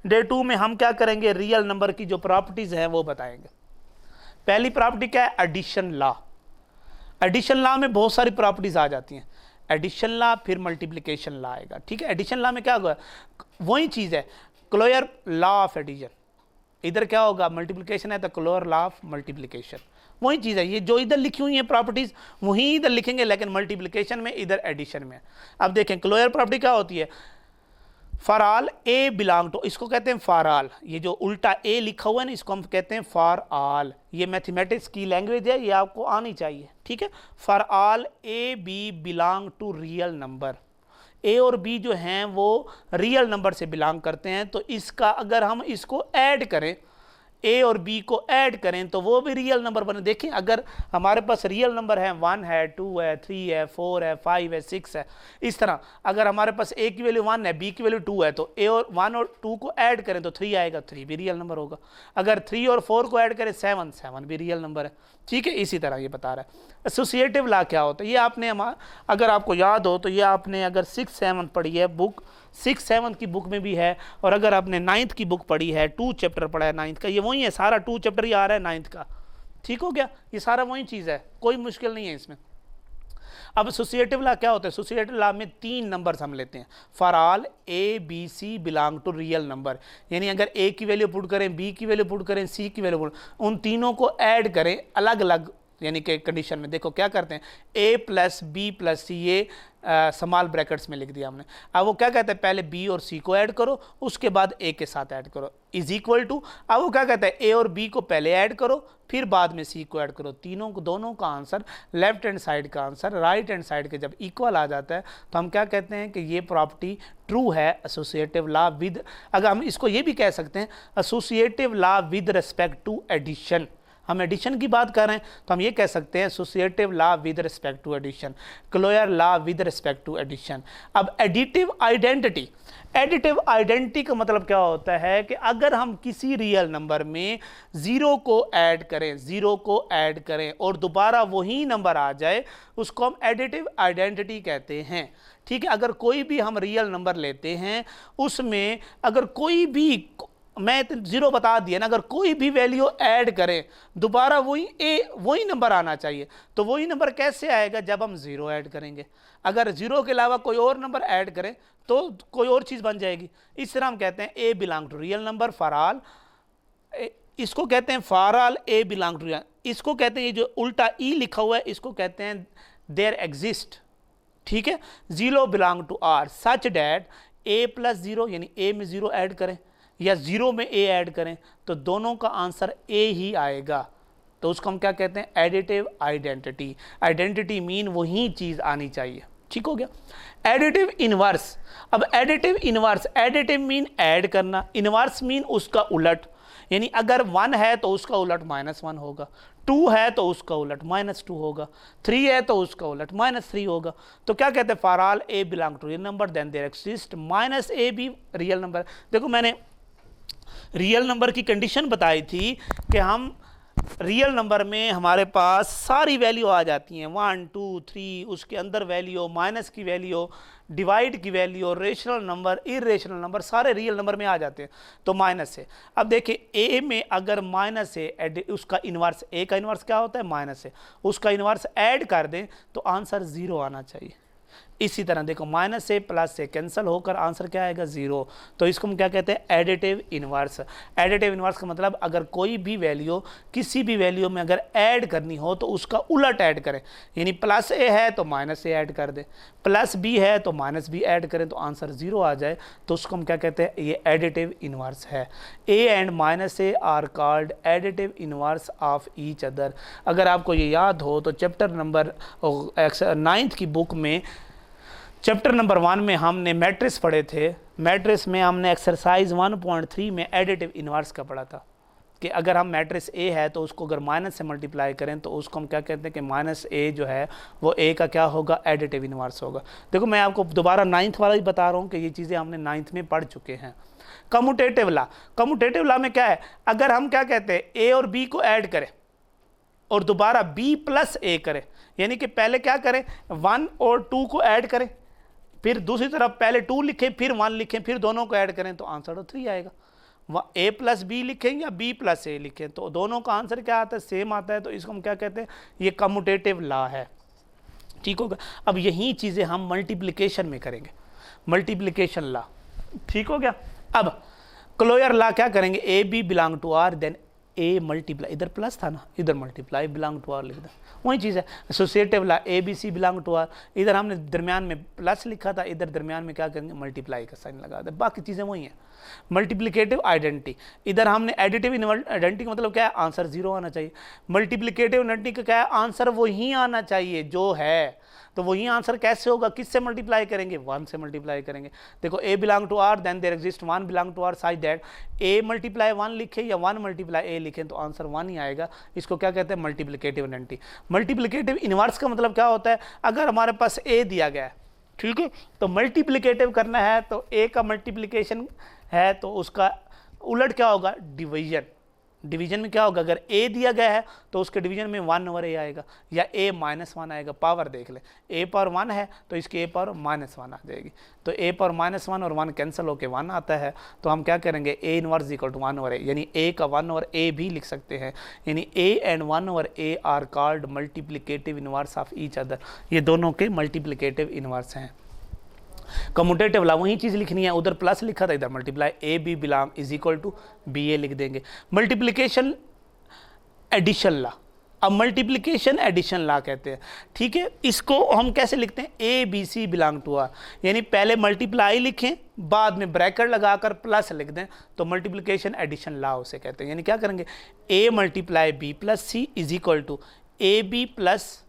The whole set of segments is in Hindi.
डे 2 में हम क्या करेंगे, रियल नंबर की जो प्रॉपर्टीज हैं वो बताएंगे। पहली प्रॉपर्टी क्या है, एडिशन लॉ। एडिशन लॉ में बहुत सारी प्रॉपर्टीज आ जाती हैं। एडिशन लॉ फिर मल्टीप्लिकेशन लॉ आएगा, ठीक है। एडिशन लॉ में क्या होगा, वही चीज है, क्लोयर लॉ ऑफ एडिशन। इधर क्या होगा, मल्टीप्लिकेशन है तो क्लोयर लॉ ऑफ मल्टीप्लिकेशन, वही चीज है। ये जो इधर लिखी हुई है प्रॉपर्टीज वही इधर लिखेंगे, लेकिन मल्टीप्लिकेशन में, इधर एडिशन में। अब देखें क्लोयर प्रॉपर्टी क्या होती है, for all A belong to, इसको कहते हैं फॉर ऑल। ये जो उल्टा ए लिखा हुआ है ना, इसको हम कहते हैं फॉर ऑल। ये मैथमेटिक्स की लैंग्वेज है, ये आपको आनी चाहिए, ठीक है। For all A B belong to real number, A और बी जो हैं वो रियल नंबर से बिलोंग करते हैं, तो इसका अगर हम इसको ऐड करें, ए और बी को ऐड करें तो वो भी रियल नंबर बने। देखिए अगर हमारे पास रियल नंबर है 1 है, 2 है, 3 है, 4 है, 5 है, 6 है, इस तरह अगर हमारे पास ए की वैल्यू 1 है, बी की वैल्यू 2 है, तो ए और 1 और 2 को ऐड करें तो 3 आएगा, 3 भी रियल नंबर होगा। अगर 3 और 4 को ऐड करें 7, 7 भी रियल नंबर है, ठीक है। इसी तरह ये बता रहा है। एसोसिएटिव लॉ क्या होता है, ये आपने अगर आपको याद हो तो ये आपने अगर 6, 7 पढ़ी है बुक, 6, 7 की बुक में भी है, और अगर आपने 9th की बुक पढ़ी है, 2 चैप्टर पढ़ा है 9th का, ये वही है, सारा 2 चैप्टर ही आ रहा है 9th का, ठीक हो गया। ये सारा वही चीज़ है, कोई मुश्किल नहीं है इसमें। अब एसोसिएटिव लॉ क्या होता है, एसोसिएटिव लॉ में 3 नंबर्स हम लेते हैं। For all A B C belong to real number, यानी अगर ए की वैल्यू पुट करें, बी की वैल्यू पुट करें, सी की वैल्यू पुट, उन तीनों को ऐड करें अलग अलग, यानी कि कंडीशन में देखो क्या करते हैं, ए प्लस बी प्लस सी, ये स्मॉल ब्रैकेट्स में लिख दिया हमने। अब वो क्या कहते हैं, पहले बी और सी को ऐड करो, उसके बाद ए के साथ ऐड करो, इज इक्वल टू। अब वो क्या कहता है, ए और बी को पहले ऐड करो, फिर बाद में सी को ऐड करो। तीनों को, दोनों का आंसर, लेफ्ट हैंड साइड का आंसर राइट हैंड साइड के जब इक्वल आ जाता है तो हम क्या कहते हैं कि ये प्रॉपर्टी ट्रू है, एसोसिएटिव लॉ विद, अगर हम इसको ये भी कह सकते हैं associative law with respect to addition. हम एडिशन की बात कर रहे हैं तो हम ये कह सकते हैं associative law with respect to addition, closure law with respect to addition. अब एडिटिव आइडेंटिटी, एडिटिव आइडेंटिटी का मतलब क्या होता है कि अगर हम किसी रियल नंबर में 0 को ऐड करें, 0 को ऐड करें और दोबारा वही नंबर आ जाए, उसको हम एडिटिव आइडेंटिटी कहते हैं, ठीक है। अगर कोई भी हम रियल नंबर लेते हैं, उसमें अगर कोई भी, मैं 0 बता दिया ना, अगर कोई भी वैल्यू ऐड करें दोबारा वही नंबर आना चाहिए। तो वही नंबर कैसे आएगा, जब हम 0 ऐड करेंगे। अगर 0 के अलावा कोई और नंबर ऐड करें तो कोई और चीज़ बन जाएगी। इस तरह हम कहते हैं A belong to real number for all, इसको कहते हैं for all A belong to real, इसको कहते हैं, ये जो उल्टा ई लिखा हुआ है इसको कहते हैं देयर एग्जिस्ट, ठीक है। 0 belong to R such that a plus 0, यानी ए में 0 ऐड करें या 0 में ए ऐड करें तो दोनों का आंसर ए ही आएगा। तो उसको हम क्या कहते हैं, एडिटिव आइडेंटिटी। आइडेंटिटी मीन वही चीज़ आनी चाहिए, ठीक हो गया। एडिटिव इनवर्स, अब additive inverse, additive mean add करना, इनवर्स मीन उसका उलट, यानी अगर 1 है तो उसका उलट -1 होगा, 2 है तो उसका उलट -2 होगा, 3 है तो उसका उलट -3 होगा। तो क्या कहते हैं, for all A belong to real number then there exist -a भी रियल नंबर। देखो मैंने रियल नंबर की कंडीशन बताई थी कि हम रियल नंबर में हमारे पास सारी वैल्यू आ जाती हैं, 1 2 3, उसके अंदर वैल्यू, माइनस की वैल्यू, डिवाइड की value, rational number, irrational number, सारे रियल नंबर में आ जाते हैं। तो माइनस है, अब देखिए ए में अगर माइनस है, उसका इन्वर्स, ए का इन्वर्स क्या होता है, माइनस है, उसका इन्वर्स ऐड कर दें तो आंसर 0 आना चाहिए। इसी तरह देखो माइनस से प्लस से कैंसिल होकर आंसर क्या आएगा, 0। तो इसको हम क्या कहते हैं, एडिटिव इनवर्स। एडिटिव इनवर्स का मतलब अगर कोई भी वैल्यू किसी भी वैल्यू में अगर ऐड करनी हो तो उसका उलट ऐड करें, यानी प्लस ए है तो माइनस ए ऐड कर दें, प्लस बी है तो माइनस बी ऐड करें तो आंसर 0 आ जाए, तो उसको हम क्या कहते हैं, ये एडिटिव इनवर्स है। A and minus A R called additive inverse of each other. अगर आपको ये याद हो तो चैप्टर नंबर 9th की बुक में चैप्टर नंबर 1 में हमने मैट्रिक्स पढ़े थे। मैट्रिक्स में हमने एक्सरसाइज 1.3 में एडिटिव इनवर्स का पढ़ा था कि अगर हम मैट्रिक्स ए है तो उसको अगर माइनस से मल्टीप्लाई करें तो उसको हम क्या कहते हैं कि माइनस ए जो है वो ए का क्या होगा, एडिटिव इनवर्स होगा। देखो मैं आपको दोबारा 9th वाला ही बता रहा हूँ कि ये चीज़ें हमने 9th में पढ़ चुके हैं। कम्यूटेटिव लॉ, कम्यूटेटिव लॉ में क्या है, अगर हम क्या कहते हैं ए और बी को ऐड करें और दोबारा बी प्लस ए करें, यानी कि पहले क्या करें, 1 और 2 को ऐड करें, फिर दूसरी तरफ पहले 2 लिखें फिर 1 लिखें, फिर दोनों को ऐड करें तो आंसर तो 3 आएगा। ए प्लस बी लिखें या बी प्लस ए लिखें, तो दोनों का आंसर क्या आता है, सेम आता है। तो इसको हम क्या कहते हैं, ये कम्यूटेटिव लॉ है। ठीक होगा। अब यही चीज़ें हम मल्टीप्लिकेशन में करेंगे, मल्टीप्लिकेशन लॉ। ठीक हो गया। अब क्लोयर लॉ क्या करेंगे, a B belong to R, then a multiply, इधर प्लस था ना, इधर मल्टीप्लाई बिलोंग टू आर लिख दें, वही चीज़ है। Associative law a B C belong to R, इधर हमने दरमियान में प्लस लिखा था, इधर दरमियान में क्या करेंगे, मल्टीप्लाई का साइन लगा दें, बाकी चीज़ें वही हैं। मल्टीप्लिकेटिव आइडेंटिटी, इधर हमने एडिटिव आइडेंटिटी मतलब क्या है, आंसर 0 आना चाहिए। मल्टीप्लिकेटिव आइडेंटिटी का क्या है, आंसर वही आना चाहिए जो है। तो वही आंसर कैसे होगा, किससे मल्टीप्लाई करेंगे, 1 से मल्टीप्लाई करेंगे। देखो A belong to R, then there exist 1 belong to R, such that A multiply 1 लिखे या 1 मल्टीप्लाई ए लिखें तो आंसर 1 ही आएगा। इसको क्या कहते हैं, मल्टीप्लिकेटिव आइडेंटिटी। मल्टीप्लिकेटिव इनवर्स का मतलब क्या होता है, अगर हमारे पास ए दिया गया है, ठीक है, तो मल्टीप्लिकेटिव करना है तो ए का मल्टीप्लिकेशन है तो उसका उलट क्या होगा, डिवीजन। डिवीजन में क्या होगा, अगर ए दिया गया है तो उसके डिवीजन में 1/a आएगा या a - 1 आएगा। पावर देख ले, a पावर 1 है तो इसकी a पावर -1 आ जाएगी। तो a पावर -1 और 1 कैंसिल होकर 1 आता है। तो हम क्या करेंगे, a inverse equal to 1/a, यानी a का 1/a भी लिख सकते हैं। यानी a and 1/a are called multiplicative inverse of each other. ये दोनों के मल्टीप्लिकेटिव इनवर्स हैं। कम्यूटेटिव लॉ वही चीज़ लिखनी है, उधर प्लस लिखा था, इधर multiply, A B belong is equal to B A लिख देंगे। मल्टीप्लिकेशन एडिशन लॉ, अब मल्टीप्लिकेशन एडिशन लॉ कहते हैं। ठीक है, इसको हम कैसे लिखते हैं, A B C belong to R, यानी पहले मल्टीप्लाई लिखें बाद में ब्रैकेट लगाकर प्लस लिख दें, तो मल्टीप्लिकेशन एडिशन लॉ उसे कहते हैं। यानी क्या करेंगे, a multiply b plus c is equal to a b plus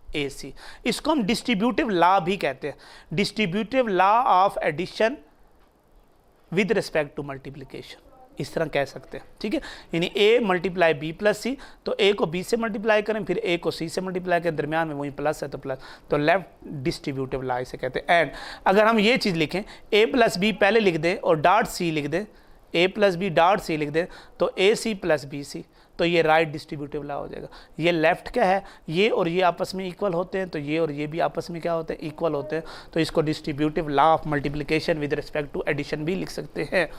a c. इसको हम डिस्ट्रीब्यूटिव लॉ भी कहते हैं, distributive law of addition with respect to multiplication, इस तरह कह सकते हैं। ठीक है, यानी a multiply b plus c, तो ए को बी से मल्टीप्लाई करें, फिर ए को सी से मल्टीप्लाई करें, दरमियान में वही प्लस है तो प्लस, तो लेफ्ट डिस्ट्रीब्यूटिव लॉ इसे कहते हैं। एंड अगर हम ये चीज़ लिखें, ए प्लस बी पहले लिख दें और डॉट सी लिख दें, ए प्लस बी डॉट सी लिख दें, तो a C plus B C, तो ये राइट डिस्ट्रीब्यूटिव लॉ हो जाएगा। ये लेफ्ट क्या है, ये और ये आपस में इक्वल होते हैं, तो ये और ये भी आपस में क्या होते हैं, इक्वल होते हैं, तो इसको distributive law of multiplication with respect to addition भी लिख सकते हैं।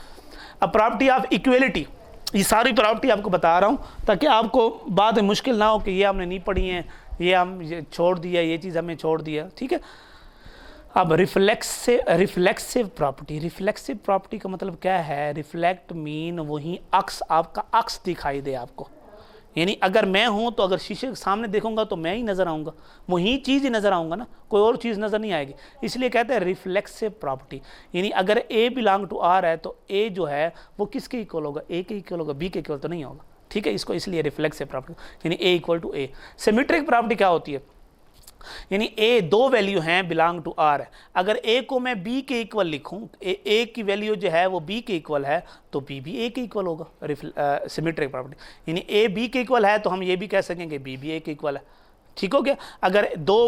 अब प्रॉपर्टी ऑफ इक्वलिटी, ये सारी प्रॉपर्टी आपको बता रहा हूँ ताकि आपको बाद में मुश्किल ना हो कि ये हमने नहीं पढ़ी है, ये हम छोड़ दिया, ये चीज़ हमें छोड़ दिया। ठीक है, अब रिफ्लेक्सिव प्रॉपर्टी, रिफ्लेक्सिव प्रॉपर्टी का मतलब क्या है, रिफ्लेक्ट मीन वही अक्स, आपका अक्स दिखाई दे आपको, यानी अगर मैं हूं तो अगर शीशे के सामने देखूंगा तो मैं ही नजर आऊंगा, वही चीज़ ही नजर आऊंगा ना, कोई और चीज़ नजर नहीं आएगी, इसलिए कहते हैं रिफ्लेक्सिव प्रॉपर्टी। यानी अगर ए बिलोंग टू आर है तो ए जो है वो किसके इक्वल होगा, ए के इक्वल होगा, बी के इक्वल तो नहीं होगा। ठीक है, इसको इसलिए रिफ्लेक्सिव प्रॉपर्टी, यानी a equal to a. Symmetric property क्या होती है, यानी ए दो वैल्यू हैं बिलोंग टू आर है, अगर ए को मैं बी के इक्वल लिखूं, ए की वैल्यू जो है वो बी के इक्वल है तो बी भी ए के इक्वल होगा। सिमेट्रिक प्रॉपर्टी यानी ए बी के इक्वल है तो हम ये भी कह सकेंगे बी भी ए के इक्वल है। ठीक हो गया। अगर दो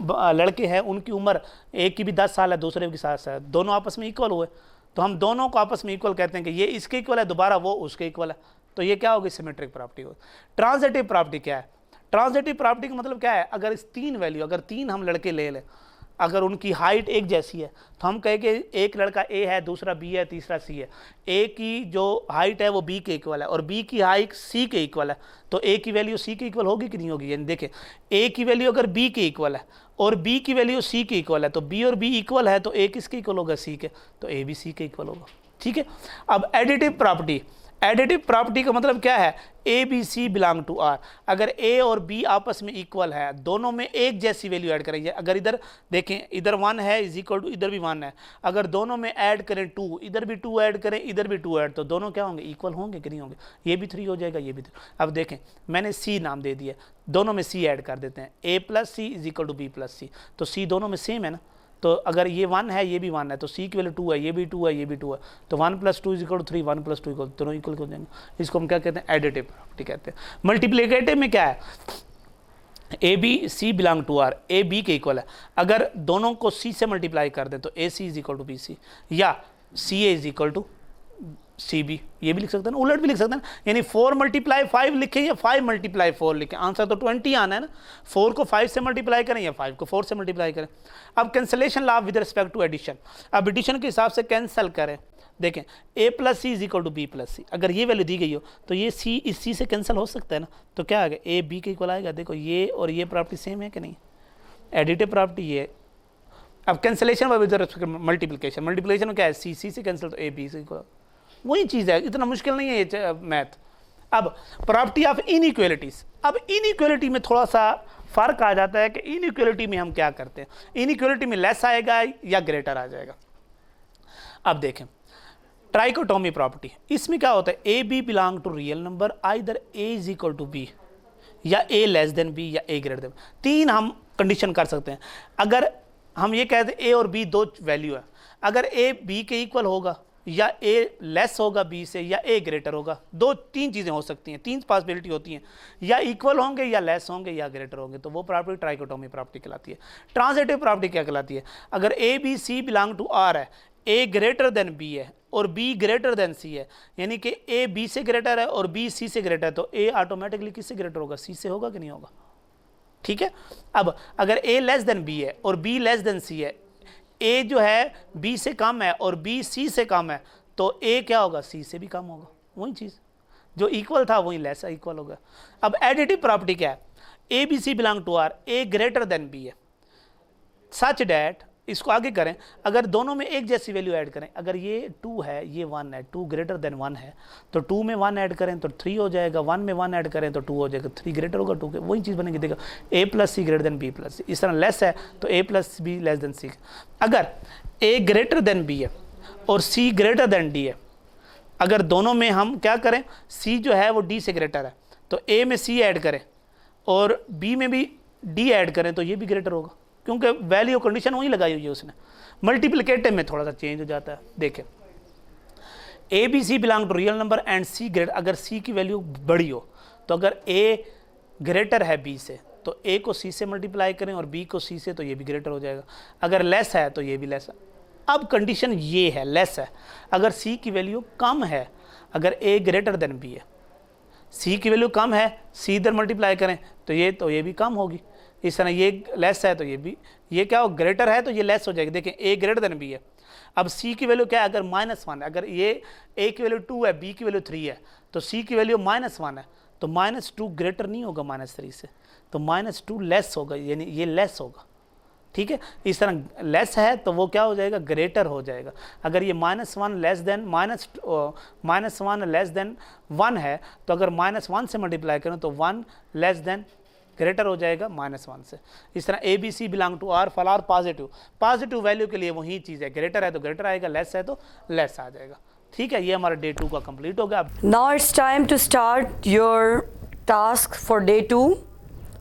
लड़के हैं, उनकी उम्र एक की भी 10 साल है, दूसरे की 7 साल है, दोनों आपस में इक्वल हुए तो हम दोनों को आपस में इक्वल कहते हैं कि ये इसके इक्वल है, दोबारा वो उसके इक्वल है, तो ये क्या होगी, सिमेट्रिक प्रॉपर्टी होगी। ट्रांजिटिव प्रॉपर्टी क्या है, ट्रांजिटिव प्रॉपर्टी का मतलब क्या है, अगर इस तीन वैल्यू, अगर तीन हम लड़के ले लें, अगर उनकी हाइट एक जैसी है तो हम कहें कि एक लड़का ए है, दूसरा बी है, तीसरा सी है। ए की जो हाइट है वो बी के इक्वल है और बी की हाइट सी के इक्वल है, तो ए की वैल्यू सी के इक्वल होगी कि नहीं होगी। यानी देखें, ए की वैल्यू अगर बी के इक्वल है और बी की वैल्यू सी के इक्वल है, तो बी और बी इक्वल है तो ए किसके इक्वल होगा, सी के, तो ए भी सी के इक्वल होगा। ठीक है। अब एडिटिव प्रॉपर्टी, एडिटिव प्रॉपर्टी का मतलब क्या है, a B C belong to R, अगर ए और बी आपस में इक्वल है, दोनों में एक जैसी वैल्यू ऐड करेंगे, अगर इधर देखें इधर 1 है इज इक्वल टू इधर भी 1 है, अगर दोनों में ऐड करें 2, इधर भी 2 ऐड करें, इधर भी 2 ऐड, तो दोनों क्या होंगे, इक्वल होंगे कि नहीं होंगे, ये भी 3 हो जाएगा, ये भी 3। अब देखें मैंने सी नाम दे दिया, दोनों में सी ऐड कर देते हैं, a plus c is equal to b plus c, तो सी दोनों में सेम है ना, तो अगर ये 1 है ये भी 1 है तो सी की वैल्यू 2 है, ये भी 2 है, ये भी 2 है, तो 1 + 2 = 3, 1 + 2 = दोनों इक्वल हो जाएंगे। इसको हम क्या कहते हैं, एडिटिव प्रॉपर्टी कहते हैं। मल्टीप्लिकेटिव में क्या है, a B C belong to R, a b के इक्वल है, अगर दोनों को सी से मल्टीप्लाई कर दें तो a c is equal to b c, या c a is equal to c b, ये भी लिख सकते हैं, उलट भी लिख सकते हैं, यानी 4 मल्टीप्लाई 5 लिखें या 5 मल्टीप्लाई 4 लिखें, आंसर तो 20 आना है ना। 4 को 5 से मल्टीप्लाई करें या 5 को 4 से मल्टीप्लाई करें। अब cancellation law with respect to addition, अब एडिशन के हिसाब से कैंसिल करें। देखें a plus c is equal to b plus c, अगर ये वैल्यू दी गई हो तो ये c इस c से कैंसिल हो सकता है ना, तो क्या आ गया a b के इक्वल आएगा। देखो ये और ये प्रॉपर्टी सेम है कि नहीं, एडिटिव प्रॉपर्टी ये। अब cancellation with respect multiplication, multiplication में क्या है, c से कैंसिल तो a b से इक्वल, वही चीज़ है, इतना मुश्किल नहीं है ये मैथ। अब प्रॉपर्टी ऑफ इनइक्वालिटीज, अब इनइक्वालिटी में थोड़ा सा फर्क आ जाता है कि इनइक्वालिटी में हम क्या करते हैं, इनइक्वालिटी में लेस आएगा या ग्रेटर आ जाएगा। अब देखें ट्राइकोटोमी प्रॉपर्टी, इसमें क्या होता है, a B belong to real number either a is equal to b या ए लेस देन बी या ए ग्रेटर देन। तीन हम कंडीशन कर सकते हैं। अगर हम ये कहते हैं ए और बी दो वैल्यू है, अगर ए बी के इक्वल होगा या ए लेस होगा बी से या ए ग्रेटर होगा, दो तीन चीज़ें हो सकती हैं, तीन पॉसिबिलिटी होती हैं, या इक्वल होंगे या लेस होंगे या ग्रेटर होंगे, तो वो प्रॉपर्टी ट्राइकोटोमी प्रॉपर्टी कहलाती है। ट्रांजिटिव प्रॉपर्टी क्या कहलाती है, अगर a B C belong to R है, ए ग्रेटर देन बी है और बी ग्रेटर देन सी है, यानी कि ए बी से ग्रेटर है और बी सी से ग्रेटर है, तो ए ऑटोमेटिकली किससे ग्रेटर होगा, सी से होगा कि नहीं होगा। ठीक है। अब अगर ए लेस देन बी है और बी लेस देन सी है, ए जो है बी से कम है और बी सी से कम है, तो ए क्या होगा, सी से भी कम होगा, वही चीज़ जो इक्वल था वही लेस इक्वल होगा। अब एडिटिव प्रॉपर्टी क्या है, a B C belong to R, a greater than b है, सच डैट, इसको आगे करें, अगर दोनों में एक जैसी वैल्यू ऐड करें, अगर ये 2 है ये 1 है, 2 ग्रेटर देन 1 है, तो 2 में 1 ऐड करें तो 3 हो जाएगा, 1 में 1 ऐड करें तो 2 हो जाएगा, 3 ग्रेटर होगा 2 के, वही चीज़ बनेगी। देखो ए प्लस सी ग्रेटर देन बी प्लस सी, इस तरह लेस है तो ए प्लस बी लेस देन सी। अगर ए ग्रेटर देन बी है और सी ग्रेटर देन डी है, अगर दोनों में हम क्या करें, सी जो है वो डी से ग्रेटर है, तो ए में सी ऐड करें और बी में भी डी ऐड करें तो ये भी ग्रेटर होगा, क्योंकि वैल्यू कंडीशन वही लगाई हुई है उसने। मल्टीप्लिकेटिव में थोड़ा सा चेंज हो जाता है। देखें A B C belong to real number and C greater, अगर सी की वैल्यू बड़ी हो तो अगर ए ग्रेटर है बी से तो ए को सी से मल्टीप्लाई करें और बी को सी से, तो ये भी ग्रेटर हो जाएगा। अगर लेस है तो ये भी लेस है। अब कंडीशन ये है, लेस है, अगर सी की वैल्यू कम है, अगर ए ग्रेटर देन बी है, सी की वैल्यू कम है, सी इधर मल्टीप्लाई करें तो ये भी कम होगी। इस तरह ये लेस है तो ये भी, ये क्या हो, ग्रेटर है तो ये लेस हो जाएगी। देखें ए ग्रेटर देन बी है, अब सी की वैल्यू क्या है, अगर -1 है, अगर ये ए की वैल्यू 2 है, बी की वैल्यू 3 है, तो सी की वैल्यू -1 है, तो -2 ग्रेटर नहीं होगा -3 से, तो -2 लेस होगा, यानी ये लेस होगा। ठीक है, इस तरह लेस है तो वो क्या हो जाएगा, ग्रेटर हो जाएगा। अगर ये -1 लेस देन -1 लेस देन 1 है, तो अगर -1 से मल्टीप्लाई करें तो 1 लेस देन ग्रेटर हो जाएगा -1 से। इस तरह a B C belong to R for R positive, positive value के लिए वही चीज़ है, ग्रेटर है तो ग्रेटर आएगा, लेस है तो लेस आ जाएगा। ठीक है, ये हमारा डे 2 का कंप्लीट हो गया। Now it's time to start your task for day 2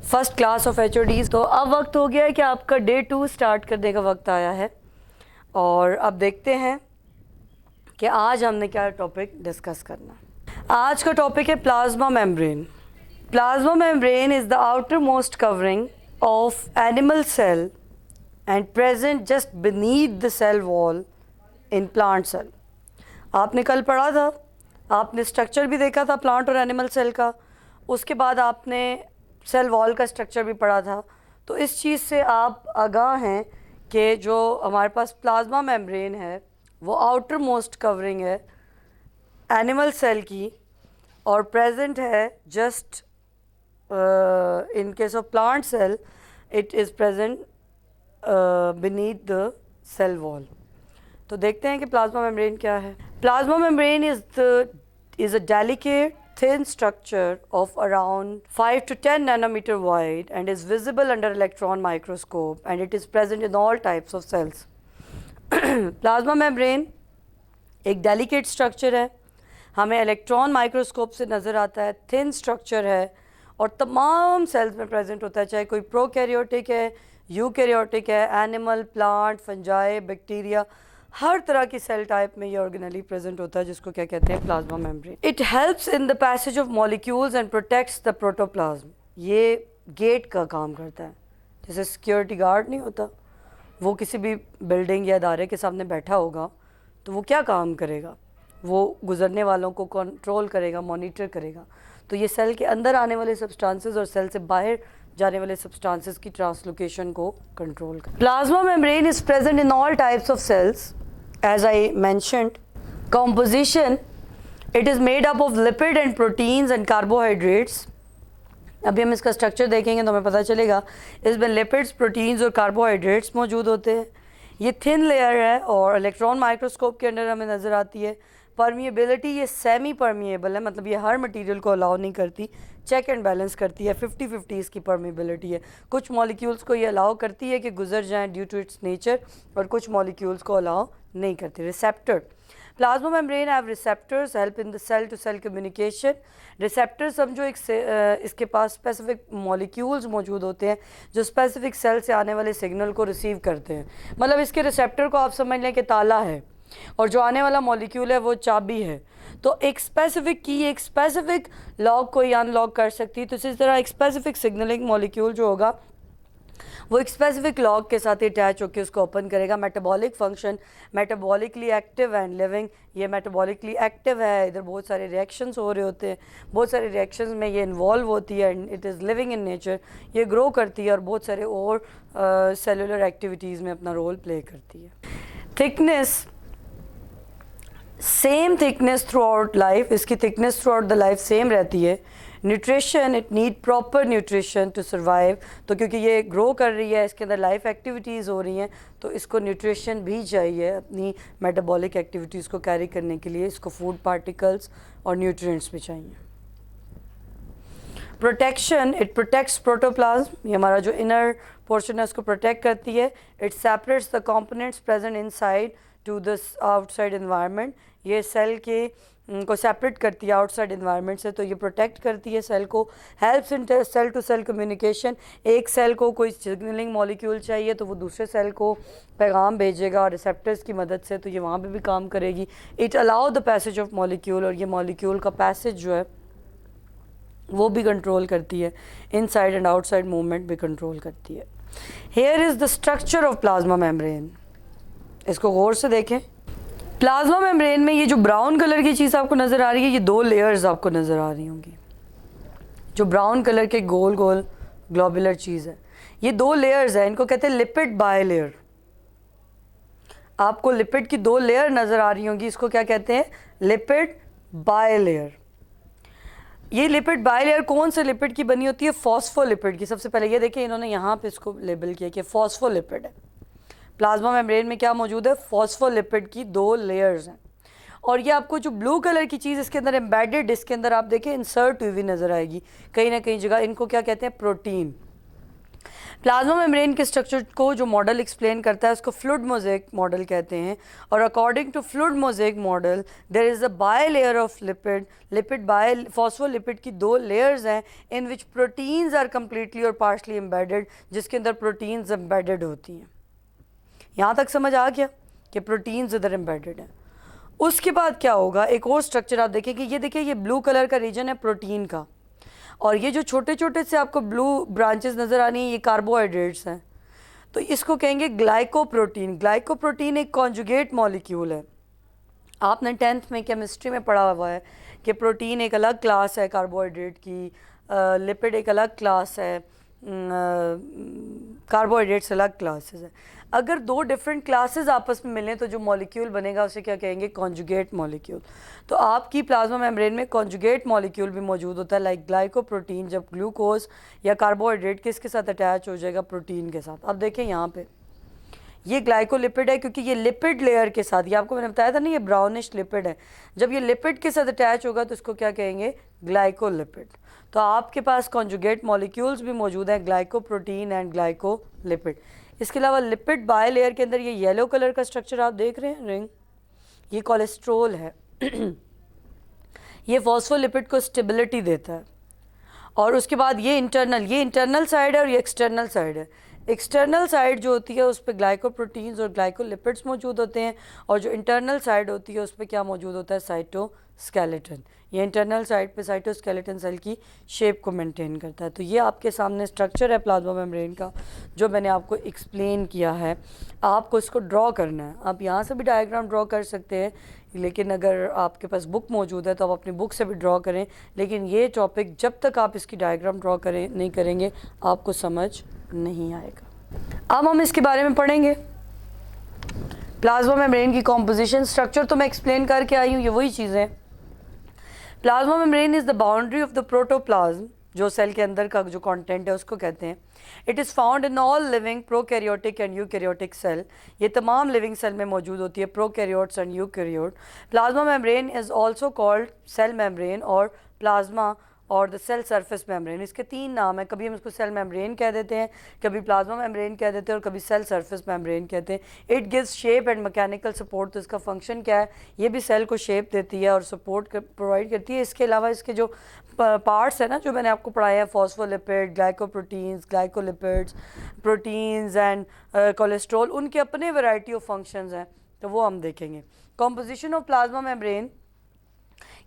first class of HODs। तो अब वक्त हो गया है कि आपका डे 2 स्टार्ट करने का वक्त आया है, और अब देखते हैं कि आज हमने क्या टॉपिक डिस्कस करना। आज का टॉपिक है plasma membrane. Plasma membrane is the outermost covering of animal cell and present just beneath the cell wall in plant cell. आपने कल पढ़ा था, आपने स्ट्रक्चर भी देखा था प्लांट और एनिमल सेल का, उसके बाद आपने सेल वॉल का स्ट्रक्चर भी पढ़ा था। तो इस चीज़ से आप आगाह हैं कि जो हमारे पास प्लाज्मा मेम्ब्रेन है वो आउटर मोस्ट कवरिंग है एनिमल सेल की, और प्रेजेंट है just in case of plant cell it is present beneath the cell wall. तो देखते हैं कि प्लाज्मा मेम्ब्रेन क्या है। Plasma membrane is a delicate thin structure of around 5 to 10 nanometer wide and is visible under electron microscope and it is present in all types of cells. Plasma membrane एक डेलिकेट स्ट्रक्चर है, हमें इलेक्ट्रॉन माइक्रोस्कोप से नज़र आता है, थिन स्ट्रक्चर है और तमाम सेल्स में प्रेजेंट होता है, चाहे कोई प्रोकैरियोटिक है, यूकैरियोटिक है, एनिमल, प्लांट, फंजाई, बैक्टीरिया, हर तरह की सेल टाइप में ये ऑर्गेनली प्रेजेंट होता है, जिसको क्या कहते हैं, plasma membrane. It helps in the passage of molecules and protects the protoplasm. ये गेट का काम करता है, जैसे सिक्योरिटी गार्ड नहीं होता, वो किसी भी बिल्डिंग या इदारे के सामने बैठा होगा तो वो क्या काम करेगा, वो गुजरने वालों को कंट्रोल करेगा, मॉनिटर करेगा। तो ये सेल के अंदर आने वाले सब्सटेंसेस और सेल से बाहर जाने वाले सब्सटेंसेस की ट्रांसलोकेशन को कंट्रोल कर। Plasma membrane is present in all types of cells as I mentioned. Composition, it is made up of lipid and proteins and carbohydrates. अभी हम इसका स्ट्रक्चर देखेंगे तो हमें पता चलेगा इसमें लिपिड्स, प्रोटीन्स और कार्बोहाइड्रेट्स मौजूद होते हैं। ये थिन लेयर है और इलेक्ट्रॉन माइक्रोस्कोप के अंदर हमें नज़र आती है। परमिएबिलिटी, ये सेमी परमिएबल है, मतलब ये हर मटेरियल को अलाउ नहीं करती, चेक एंड बैलेंस करती है। 50-50 इसकी परमिएबिलिटी है। कुछ मॉलिक्यूल्स को ये अलाउ करती है कि गुजर जाएं ड्यू टू इट्स नेचर, और कुछ मॉलिक्यूल्स को अलाउ नहीं करती। Receptor, plasma membrane have receptors help in the cell to cell communication. Receptor समझो एक इसके पास स्पेसिफिक मॉलिक्यूल्स मौजूद होते हैं जो स्पेसिफिक सेल से आने वाले सिग्नल को रिसीव करते हैं। मतलब इसके रिसेप्टर को आप समझ लें कि ताला है और जो आने वाला मॉलिक्यूल है वो चाबी है। तो एक स्पेसिफिक की एक स्पेसिफिक लॉक को ये अनलॉक कर सकती है। तो इसी तरह एक स्पेसिफिक सिग्नलिंग मॉलिक्यूल जो होगा वो एक स्पेसिफिक लॉक के साथ अटैच होकर उसको ओपन करेगा। Metabolic function, metabolically active and living, ये मेटाबॉलिकली एक्टिव है, इधर बहुत सारे रिएक्शंस हो रहे होते हैं, बहुत सारे रिएक्शंस में ये इन्वॉल्व होती है and it is living in nature, ये ग्रो करती है और बहुत सारे और सेलुलर एक्टिविटीज़ में अपना रोल प्ले करती है। Thickness, same thickness throughout life, इसकी thickness throughout the life same रहती है। Nutrition, it need proper nutrition to survive, तो क्योंकि ये ग्रो कर रही है, इसके अंदर लाइफ एक्टिविटीज़ हो रही हैं, तो इसको न्यूट्रिशन भी चाहिए अपनी मेटाबॉलिक एक्टिविटीज़ को कैरी करने के लिए। इसको फूड पार्टिकल्स और न्यूट्रिएंट्स भी चाहिए। प्रोटेक्शन, इट प्रोटेक्ट्स प्रोटोप्लाज्म, ये हमारा जो इनर पोर्शन है उसको प्रोटेक्ट करती है। It separates the components present inside to the outside environment, ये सेल के को सेपरेट करती है आउटसाइड इन्वायरमेंट से, तो ये प्रोटेक्ट करती है सेल को। Helps in cell to cell communication, एक सेल को कोई सिग्नलिंग मॉलिक्यूल चाहिए तो वो दूसरे सेल को पैगाम भेजेगा और रिसेप्टर्स की मदद से, तो ये वहाँ पे भी काम करेगी। It allow the passage of molecule, और ये मॉलिक्यूल का पैसेज जो है वो भी कंट्रोल करती है, इनसाइड एंड आउटसाइड मूवमेंट भी कंट्रोल करती है। Here is the structure of plasma membrane, इसको गौर से देखें। प्लाज्मा मेम्ब्रेन में ये जो ब्राउन कलर की चीज़ आपको नज़र आ रही है, ये दो लेयर्स आपको नज़र आ रही होंगी। जो ब्राउन कलर के गोल गोल ग्लोबुलर चीज़ है, ये दो लेयर्स हैं, इनको कहते हैं लिपिड बायलेयर। आपको लिपिड की दो लेयर नज़र आ रही होंगी, इसको क्या कहते हैं? Lipid bilayer. ये लिपिड बायलेयर कौन से लिपिड की बनी होती है? फॉस्फोलिपिड की। सबसे पहले ये देखिए, इन्होंने यहाँ पे इसको लेबल किया कि फॉस्फोलिपिड है। प्लाज्मा मेम्ब्रेन में क्या मौजूद है? फॉस्फोलिपिड की दो लेयर्स हैं। और ये आपको जो ब्लू कलर की चीज़ इसके अंदर एम्बेडेड, इसके अंदर आप देखें इंसर्ट हुई हुई नज़र आएगी कहीं ना कहीं जगह, इनको क्या कहते हैं? प्रोटीन। प्लाज्मा मेम्ब्रेन के स्ट्रक्चर को जो मॉडल एक्सप्लेन करता है उसको फ्लूइड मोज़ेक मॉडल कहते हैं। और according to fluid mosaic model there is a bilayer of lipid, lipid by phospholipid की दो लेयर्स हैं in which proteins are completely और पार्शली एम्बेडेड, जिसके अंदर प्रोटीन्स एम्बेडेड होती हैं। यहाँ तक समझ आ गया कि प्रोटीन्स इधर एम्बेडेड हैं। उसके बाद क्या होगा? एक और स्ट्रक्चर आप देखें कि ये देखिए, ये ब्लू कलर का रीजन है प्रोटीन का, और ये जो छोटे छोटे से आपको ब्लू ब्रांचेस नज़र आ रही हैं, ये कार्बोहाइड्रेट्स हैं। तो इसको कहेंगे ग्लाइकोप्रोटीन। ग्लाइकोप्रोटीन एक कॉन्जुगेट मॉलिक्यूल है। आपने 10th में केमिस्ट्री में पढ़ा हुआ है कि प्रोटीन एक अलग क्लास है कार्बोहाइड्रेट की, लिपिड एक अलग क्लास है, कार्बोहाइड्रेट्स अलग क्लासेस है। अगर दो डिफरेंट क्लासेस आपस में मिलें तो जो मॉलिक्यूल बनेगा उसे क्या कहेंगे? Conjugate molecule. तो आपकी प्लाज्मा मेम्ब्रेन में कॉन्जुगेट मॉलिक्यूल भी मौजूद होता है, लाइक ग्लाइकोप्रोटीन। जब ग्लूकोज या कार्बोहाइड्रेट किसके साथ अटैच हो जाएगा? प्रोटीन के साथ। अब देखें यहाँ पे ये ग्लाइकोलिपिड है, क्योंकि ये लिपिड लेयर के साथ, ये आपको मैंने बताया था ना, ये ब्राउनिश लिपिड है। जब ये लिपिड के साथ अटैच होगा तो इसको क्या कहेंगे? ग्लाइकोलिपिड। तो आपके पास कॉन्जुगेट मॉलिक्यूल्स भी मौजूद हैं, ग्लाइकोप्रोटीन एंड ग्लाइकोलिपिड। इसके अलावा लिपिड बाय लेयर के अंदर ये येलो कलर का स्ट्रक्चर आप देख रहे हैं, रिंग, ये कोलेस्ट्रोल है। ये फॉस्फोलिपिड को स्टेबिलिटी देता है। और उसके बाद ये इंटरनल साइड है और ये एक्सटर्नल साइड है। एक्सटर्नल साइड जो होती है उस पर ग्लाइकोप्रोटीन्स और ग्लाइकोलिपिड्स मौजूद होते हैं, और जो इंटरनल साइड होती है उस पर क्या मौजूद होता है? स्केलेटन। ये इंटरनल साइड पे साइटोस्केलेटन सेल की शेप को मेंटेन करता है। तो ये आपके सामने स्ट्रक्चर है प्लाज्मा मेम्ब्रेन का, जो मैंने आपको एक्सप्लेन किया है। आपको इसको ड्रॉ करना है। आप यहाँ से भी डायग्राम ड्रॉ कर सकते हैं, लेकिन अगर आपके पास बुक मौजूद है तो आप अपनी बुक से भी ड्रॉ करें। लेकिन ये टॉपिक जब तक आप इसकी डायग्राम ड्रॉ नहीं करेंगे आपको समझ नहीं आएगा। अब हम इसके बारे में पढ़ेंगे। प्लाज्मा मेम्ब्रेन की कॉम्पोजिशन, स्ट्रक्चर तो मैं एक्सप्लेन करके आई हूँ, ये वही चीज़ें। Plasma membrane is the boundary of the protoplasm, जो सेल के अंदर का जो कंटेंट है उसको कहते हैं। It is found in all living prokaryotic and eukaryotic cell. ये तमाम लिविंग सेल में मौजूद होती है, prokaryotes and eukaryote. Plasma membrane is also called cell membrane और प्लाज्मा और द सेल सरफेस मेम्ब्रेन। इसके 3 नाम है, कभी हम इसको सेल मेम्ब्रेन कह देते हैं, कभी प्लाज्मा मेम्ब्रेन कह देते हैं और कभी सेल सरफेस मेम्ब्रेन कहते हैं। It gives shape and mechanical support. तो इसका फंक्शन क्या है, ये भी सेल को शेप देती है और सपोर्ट प्रोवाइड करती है। इसके अलावा इसके जो पार्ट्स हैं ना, जो मैंने आपको पढ़ाया है, phospholipid, glycoproteins, glycolipids, proteins and cholesterol, उनके अपने वैरायटी ऑफ फंक्शंस हैं, तो वो हम देखेंगे। Composition of plasma membrane,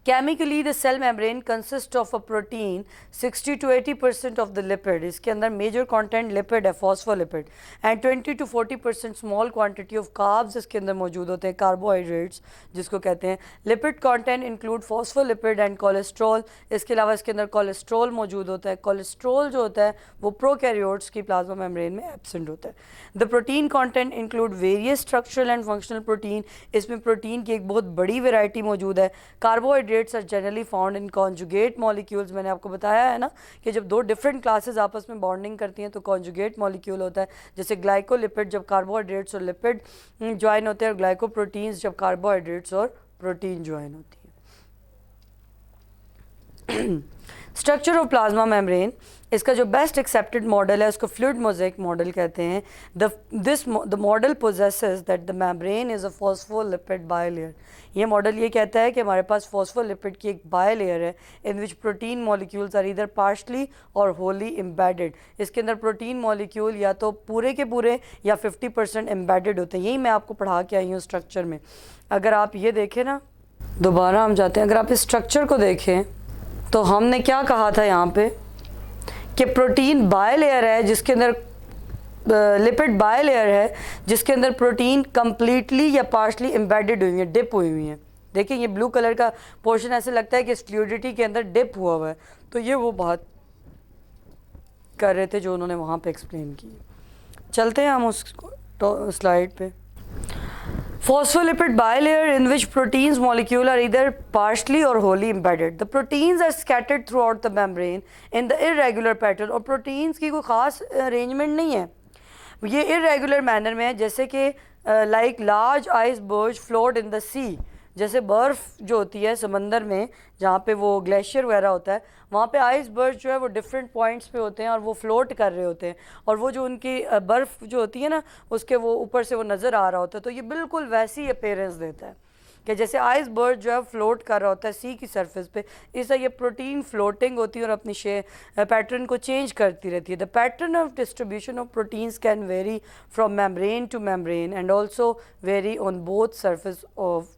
Chemically, the cell membrane consists of a protein, 60 to 80% of the lipid. इसके अंदर major content lipid है, phospholipid, and 20 to 40% small quantity of carbs इसके अंदर मौजूद होते हैं, carbohydrates जिसको कहते हैं। Lipid content include phospholipid and cholesterol. इसके अलावा इसके अंदर cholesterol मौजूद होता है। cholesterol जो होता है वो prokaryotes की plasma membrane में absent होता है। The protein content include various structural and functional protein. इसमें प्रोटीन की एक बहुत बड़ी वैरायटी मौजूद है। Carbohydrates are generally found in conjugate molecules. मैंने आपको बताया है ना कि जब 2 डिफरेंट क्लासेस आपस में बॉन्डिंग करती हैं तो कॉन्जुगेट मॉलिक्यूल होता है। जैसे ग्लाइकोलिपिड जब कार्बोहाइड्रेट्स और लिपिड ज्वाइन होते हैं, और ग्लाइकोप्रोटीन्स जब कार्बोहाइड्रेट्स और प्रोटीन ज्वाइन होती है। स्ट्रक्चर ऑफ प्लाज्मा मेम्ब्रेन, इसका जो बेस्ट एक्सेप्टेड मॉडल है उसको फ्लूइड मोज़ेक मॉडल कहते हैं। The model possesses that the membrane is a phospholipid bilayer. ये मॉडल ये कहता है कि हमारे पास फॉस्फोलिपिड की एक बायलेयर है in which protein molecules are इधर पार्शली और होली एम्बेडेड। इसके अंदर प्रोटीन मॉलिक्यूल या तो पूरे के पूरे या 50% एम्बेडेड होते हैं। यही मैं आपको पढ़ा के आई हूँ स्ट्रक्चर में। अगर आप ये देखें ना, दोबारा हम जाते हैं, अगर आप इस स्ट्रक्चर को देखें तो हमने क्या कहा था यहाँ पे कि प्रोटीन बायलेयर है जिसके अंदर लिपिड बायलेयर है जिसके अंदर प्रोटीन कंप्लीटली या पार्शली एम्बेडेड हुई है, डिप हुई हुई है। देखिए ये ब्लू कलर का पोर्शन ऐसे लगता है कि इस फ्लूइडिटी के अंदर डिप हुआ हुआ है। तो ये वो बात कर रहे थे जो उन्होंने वहाँ पे एक्सप्लेन की। चलते हैं हम उस स्लाइड पे। Phospholipid bilayer in which proteins molecule are either partially or wholly embedded. The proteins are scattered throughout the membrane in the irregular pattern. और proteins की कोई ख़ास arrangement नहीं है, ये irregular manner में है, जैसे कि like large iceberg float in the sea. जैसे बर्फ़ जो होती है समंदर में, जहाँ पे वो ग्लेशियर वगैरह होता है, वहाँ पे आइसबर्ग जो है वो डिफरेंट पॉइंट्स पे होते हैं और वो फ्लोट कर रहे होते हैं, और वो जो उनकी बर्फ़ जो होती है ना उसके वो ऊपर से वो नज़र आ रहा होता है। तो ये बिल्कुल वैसी अपीयरेंस देता है कि जैसे आइसबर्ग जो है फ्लोट कर रहा होता है सी की सरफेस पे, इससे ये प्रोटीन फ्लोटिंग होती है और अपनी पैटर्न को चेंज करती रहती है। The pattern of distribution of proteins can very from membrane two membrane and also very on both surface of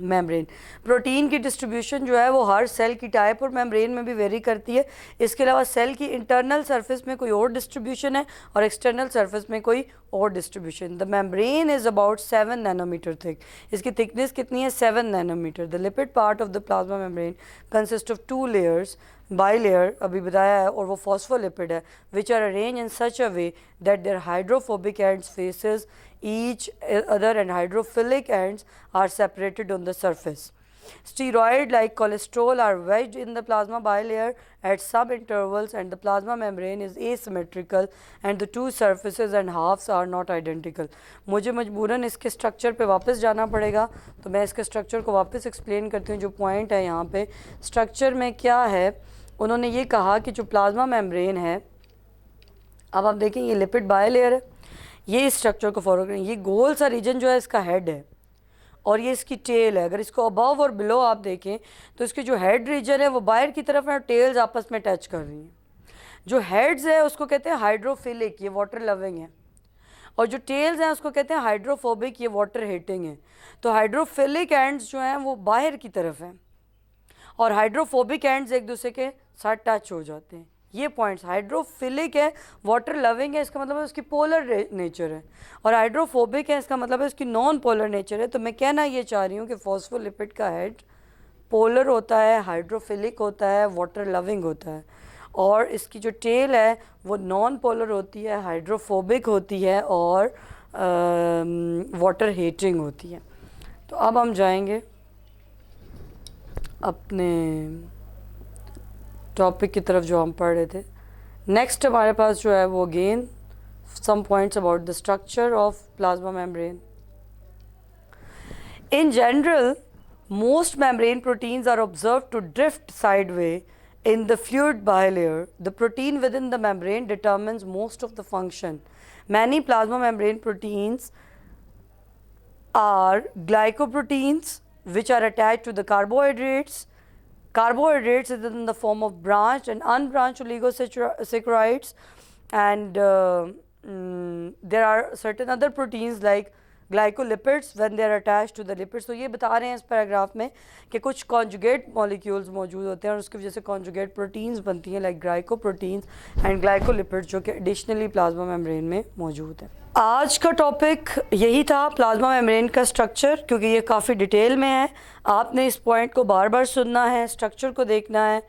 membrane. Protein की डिस्ट्रीब्यूशन जो है वो हर सेल की टाइप और मेम्ब्रेन में भी वेरी करती है। इसके अलावा सेल की इंटरनल सरफेस में कोई और डिस्ट्रीब्यूशन है और एक्सटर्नल सरफेस में कोई और distribution. The membrane is about 7 nanometre thick. इसकी थिकनेस कितनी है? 7 nanometre. The lipid part of the plasma membrane consist of 2 layers, bilayer अभी बताया है, और वो फॉस्फोलिपिड है, which are arrange in such a way that their hydrophobic ends faces each other and hydrophilic ends are separated on the surface. Steroid like cholesterol are wedged in the plasma bilayer at some intervals and the plasma membrane is asymmetrical and the two surfaces and halves are not identical. मुझे मजबूरन इसके स्ट्रक्चर पे वापस जाना पड़ेगा, तो मैं इसके स्ट्रक्चर को वापस एक्सप्लेन करती हूँ। जो पॉइंट है यहाँ पे स्ट्रक्चर में क्या है, उन्होंने ये कहा कि जो प्लाज्मा मेम्ब्रेन है, अब आप देखें ये लिपिड बायलेयर है, ये इस स्ट्रक्चर को फॉलो करें। ये गोल सा रीजन जो है इसका हेड है और ये इसकी टेल है। अगर इसको अबव और बिलो आप देखें तो इसकी जो हेड रीजन है वो बाहर की तरफ है और टेल्स आपस में टच कर रही हैं। जो हेड्स है उसको कहते हैं हाइड्रोफिलिक, ये वाटर लविंग है, और जो टेल्स हैं उसको कहते हैं हाइड्रोफोबिक, ये वाटर हीटिंग है। तो हाइड्रोफिलिक एंड्स जो हैं वो बाहर की तरफ हैं और हाइड्रोफोबिक एंड्स एक दूसरे के साथ टच हो जाते हैं। ये पॉइंट्स, हाइड्रोफिलिक है, वाटर लविंग है, इसका मतलब है उसकी पोलर नेचर है, और हाइड्रोफोबिक है इसका मतलब है उसकी नॉन पोलर नेचर है। तो मैं कहना ये चाह रही हूँ कि फॉस्फोलिपिड का हेड पोलर होता है, हाइड्रोफिलिक होता है, वाटर लविंग होता है, और इसकी जो टेल है वो नॉन पोलर होती है, हाइड्रोफोबिक होती है और वाटर हीटिंग होती है। तो अब हम जाएंगे अपने टॉपिक की तरफ जो हम पढ़ रहे थे। नेक्स्ट हमारे पास जो है वो again some points about the structure of plasma membrane. In general, most membrane proteins are observed to drift sideways in the fluid bilayer. The protein within the membrane determines most of the function. Many plasma membrane proteins are glycoproteins which are attached to the carbohydrates. Carbohydrates is in the form of branched and unbranched oligosaccharides, and there are certain other proteins like glycolipids when they are attached to the lipids. तो ये बता रहे हैं इस पैराग्राफ में कि कुछ कॉन्जुगेट मॉलिक्यूल्स मौजूद होते हैं और उसकी वजह से कॉन्जुगेट प्रोटीन्स बनती हैं लाइक ग्लाइकोप्रोटीन्स एंड ग्लाइकोलिपिड्स जो कि एडिशनली प्लाज्मा मेम्ब्रेन में मौजूद है। आज का टॉपिक यही था, प्लाज्मा मेम्ब्रेन का स्ट्रक्चर, क्योंकि ये काफ़ी डिटेल में है। आपने इस पॉइंट को बार बार सुनना है, स्ट्रक्चर को देखना है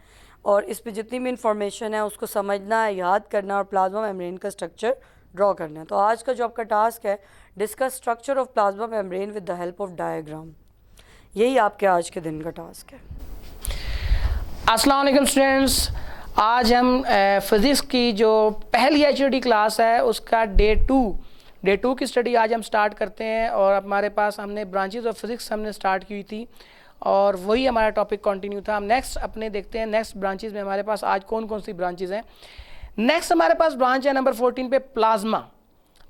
और इस पर जितनी भी इंफॉर्मेशन है उसको समझना है, याद करना और प्लाज्मा मेम्ब्रेन का स्ट्रक्चर ड्रॉ करना है। तो आज का जो आपका टास्क है, discuss structure of plasma membrane with the help of diagram. यही आपके आज के दिन का टास्क है। अस्सलाम वालेकुम स्टूडेंट्स, आज हम फिज़िक्स की जो पहली एचओडी क्लास है उसका डे टू की स्टडी आज हम स्टार्ट करते हैं। और हमारे पास हमने ब्रांचेस ऑफ फिज़िक्स हमने स्टार्ट की थी और वही हमारा टॉपिक कंटिन्यू था। हम नेक्स्ट अपने देखते हैं नेक्स्ट ब्रांचेस में हमारे पास आज कौन कौन सी ब्रांचेस हैं। नेक्स्ट हमारे पास ब्रांच है नंबर 14 पे, plasma.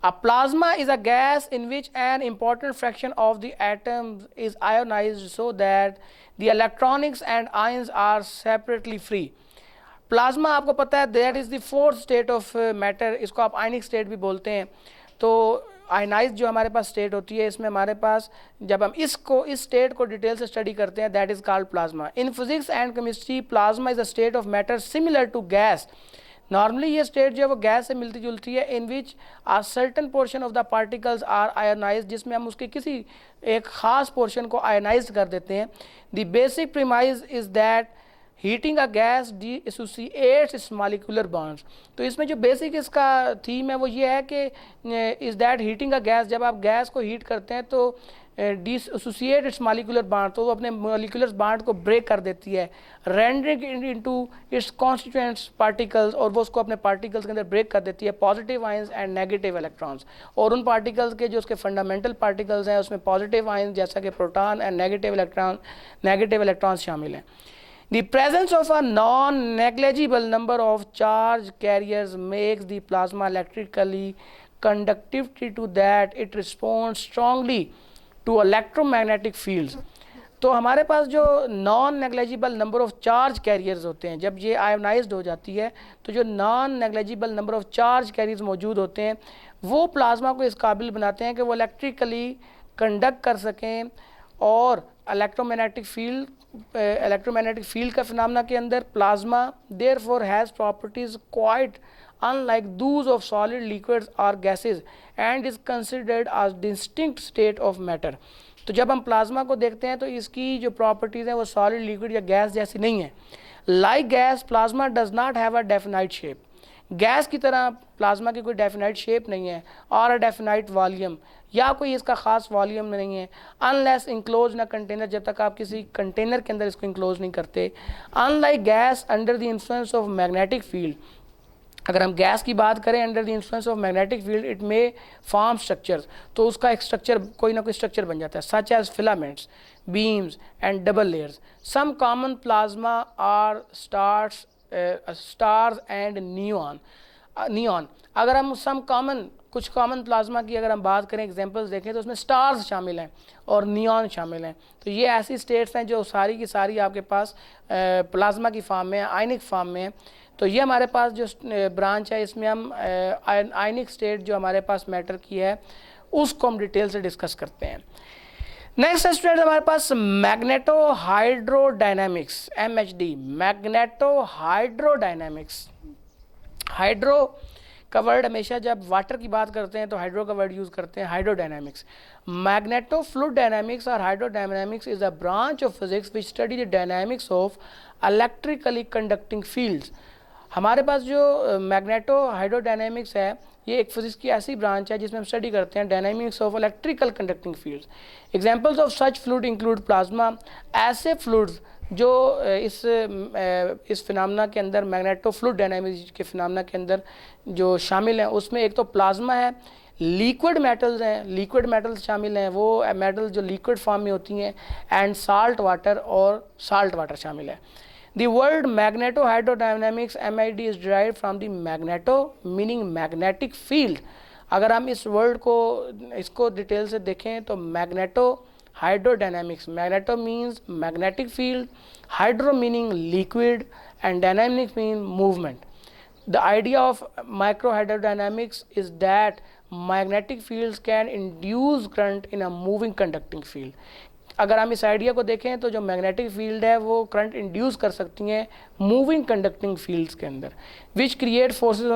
A plasma is a gas in which an important fraction of the atoms is ionized so that the electronics and ions are separately free. Plasma आपको पता है that is the fourth state of matter, इसको आप आयनिक स्टेट भी बोलते हैं। तो आयनाइज जो हमारे पास स्टेट होती है, इसमें हमारे पास जब हम इस स्टेट को डिटेल से स्टडी करते हैं that is called plasma. In physics and chemistry plasma is a state of matter similar to gas. Normally ये स्टेट जो है वो गैस से मिलती जुलती है, in which a certain portion of the particles are ionize, जिसमें हम उसके किसी एक ख़ास पोर्शन को आयोनाइज कर देते हैं। The basic premise is that heating a gas dissociates it's molecular bonds. तो इसमें जो बेसिक इसका थीम है वो ये है कि is that heating a gas, जब आप गैस को हीट करते हैं तो डिसोसिएट इट्स मॉलिक्यूलर बॉन्ड, तो वो अपने मॉलिक्यूलर बॉन्ड को ब्रेक कर देती है, rendering into its constituents particles, और वो उसको अपने पार्टिकल्स के अंदर ब्रेक कर देती है, positive ions and negative electrons. और उन पार्टिकल्स के जो उसके फंडामेंटल पार्टिकल्स हैं उसमें पॉजिटिव आयंस जैसा कि प्रोटॉन एंड नेगेटिव इलेक्ट्रॉन्स शामिल हैं। The presence of a non-negligible number of charge carriers makes the plasma electrically conductive to that it responds strongly to electromagnetic fields. तो हमारे पास जो non negligible number of charge carriers होते हैं, जब ये आयोनाइज्ड हो जाती है तो जो non negligible number of charge carriers मौजूद होते हैं वो प्लाज्मा को इस काबिल बनाते हैं कि वो इलेक्ट्रिकली कंडक्ट कर सकें और इलेक्ट्रोमैग्नेटिक फील्ड का फिनोमेना के अंदर plasma therefore has properties quite unlike those of solid liquids और gases and is considered as distinct state of matter. तो जब हम प्लाज्मा को देखते हैं तो इसकी जो प्रॉपर्टीज़ हैं वो सॉलिड, लिक्विड या गैस जैसी नहीं है। Like gas plasma does not have a definite shape, gas की तरह प्लाज्मा की कोई डेफिनाइट शेप नहीं है और अ डेफिनाइट वॉल्यूम, या कोई इसका ख़ास वॉल्यूम नहीं है। अनलेस इंक्लोज ना कंटेनर, जब तक आप किसी कंटेनर के अंदर इसको इंक्लोज नहीं करते। Unlike gas under the influence of magnetic field, अगर हम गैस की बात करें under the influence of magnetic field it may form structures, तो उसका एक स्ट्रक्चर कोई ना कोई स्ट्रक्चर बन जाता है, such as filaments, beams and double layers. Some common plasma are stars and neon. अगर हम कुछ कॉमन प्लाज्मा की अगर हम बात करें, एग्जांपल्स देखें तो उसमें स्टार्स शामिल हैं और नियॉन शामिल हैं। तो ये ऐसी स्टेट्स हैं जो सारी की सारी आपके पास प्लाज्मा की फॉर्म में, आयनिक फॉर्म में हैं। तो ये हमारे पास जो ब्रांच है इसमें हम आयनिक स्टेट जो हमारे पास मैटर की है उसको हम डिटेल से डिस्कस करते हैं। नेक्स्ट स्टूडेंट हमारे पास magneto hydrodynamics, MHD, magneto hydrodynamics. Hydro का वर्ड हमेशा जब वाटर की बात करते हैं तो हाइड्रो का वर्ड यूज़ करते हैं, हाइड्रोडायनामिक्स। मैग्नेटो फ्लूइड डायनामिक्स और hydrodynamics is a branch of physics which study the dynamics of electrically conducting fields. हमारे पास जो मैग्नेटो हाइड्रोडायनामिक्स है ये एक फिजिक्स की ऐसी ब्रांच है जिसमें हम स्टडी करते हैं dynamics of electrical conducting fields. Examples of such fluid include plasma, ऐसे फ्लूइड्स जो इस फिनोमेना के अंदर मैग्नेटो फ्लूइड डायनामिक्स के फिनोमेना के अंदर जो शामिल हैं उसमें एक तो प्लाज्मा है, लिक्विड मेटल्स हैं, लिक्विड मेटल्स शामिल हैं, वो मेटल्स जो लिक्विड फॉर्म में होती हैं, एंड साल्ट वाटर और साल्ट वाटर शामिल है। The word magnetohydrodynamics MID is derived from the magneto meaning magnetic field। अगर हम इस वर्ड को इसको डिटेल से देखें तो magneto hydrodynamics, magneto means magnetic field, hydro meaning liquid and dynamics mean movement. The idea of microhydrodynamics is that magnetic fields can induce current in a moving conducting field। अगर हम इस आइडिया को देखें तो जो मैग्नेटिक फील्ड है वो करंट इंड्यूस कर सकती हैं मूविंग कंडक्टिंग फील्ड्स के अंदर, which create forces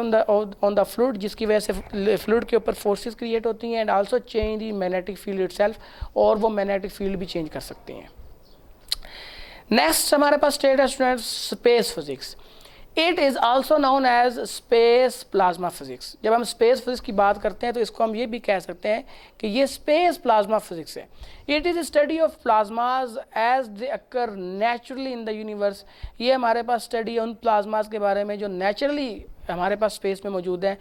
on the fluid, जिसकी वजह से फ्लूइड के ऊपर फोर्सेस क्रिएट होती हैं, and also change the magnetic field itself, और वो मैग्नेटिक फील्ड भी चेंज कर सकती हैं। नेक्स्ट हमारे पास स्टेट है students space physics. It is also known as space plasma physics. जब हम स्पेस फिजिक्स की बात करते हैं तो इसको हम ये भी कह सकते हैं कि ये स्पेस प्लाज्मा फिजिक्स है। It is study of plasmas as they occur naturally in the universe. ये हमारे पास स्टडी उन प्लाज्माज के बारे में जो नेचुरली हमारे पास स्पेस में मौजूद हैं।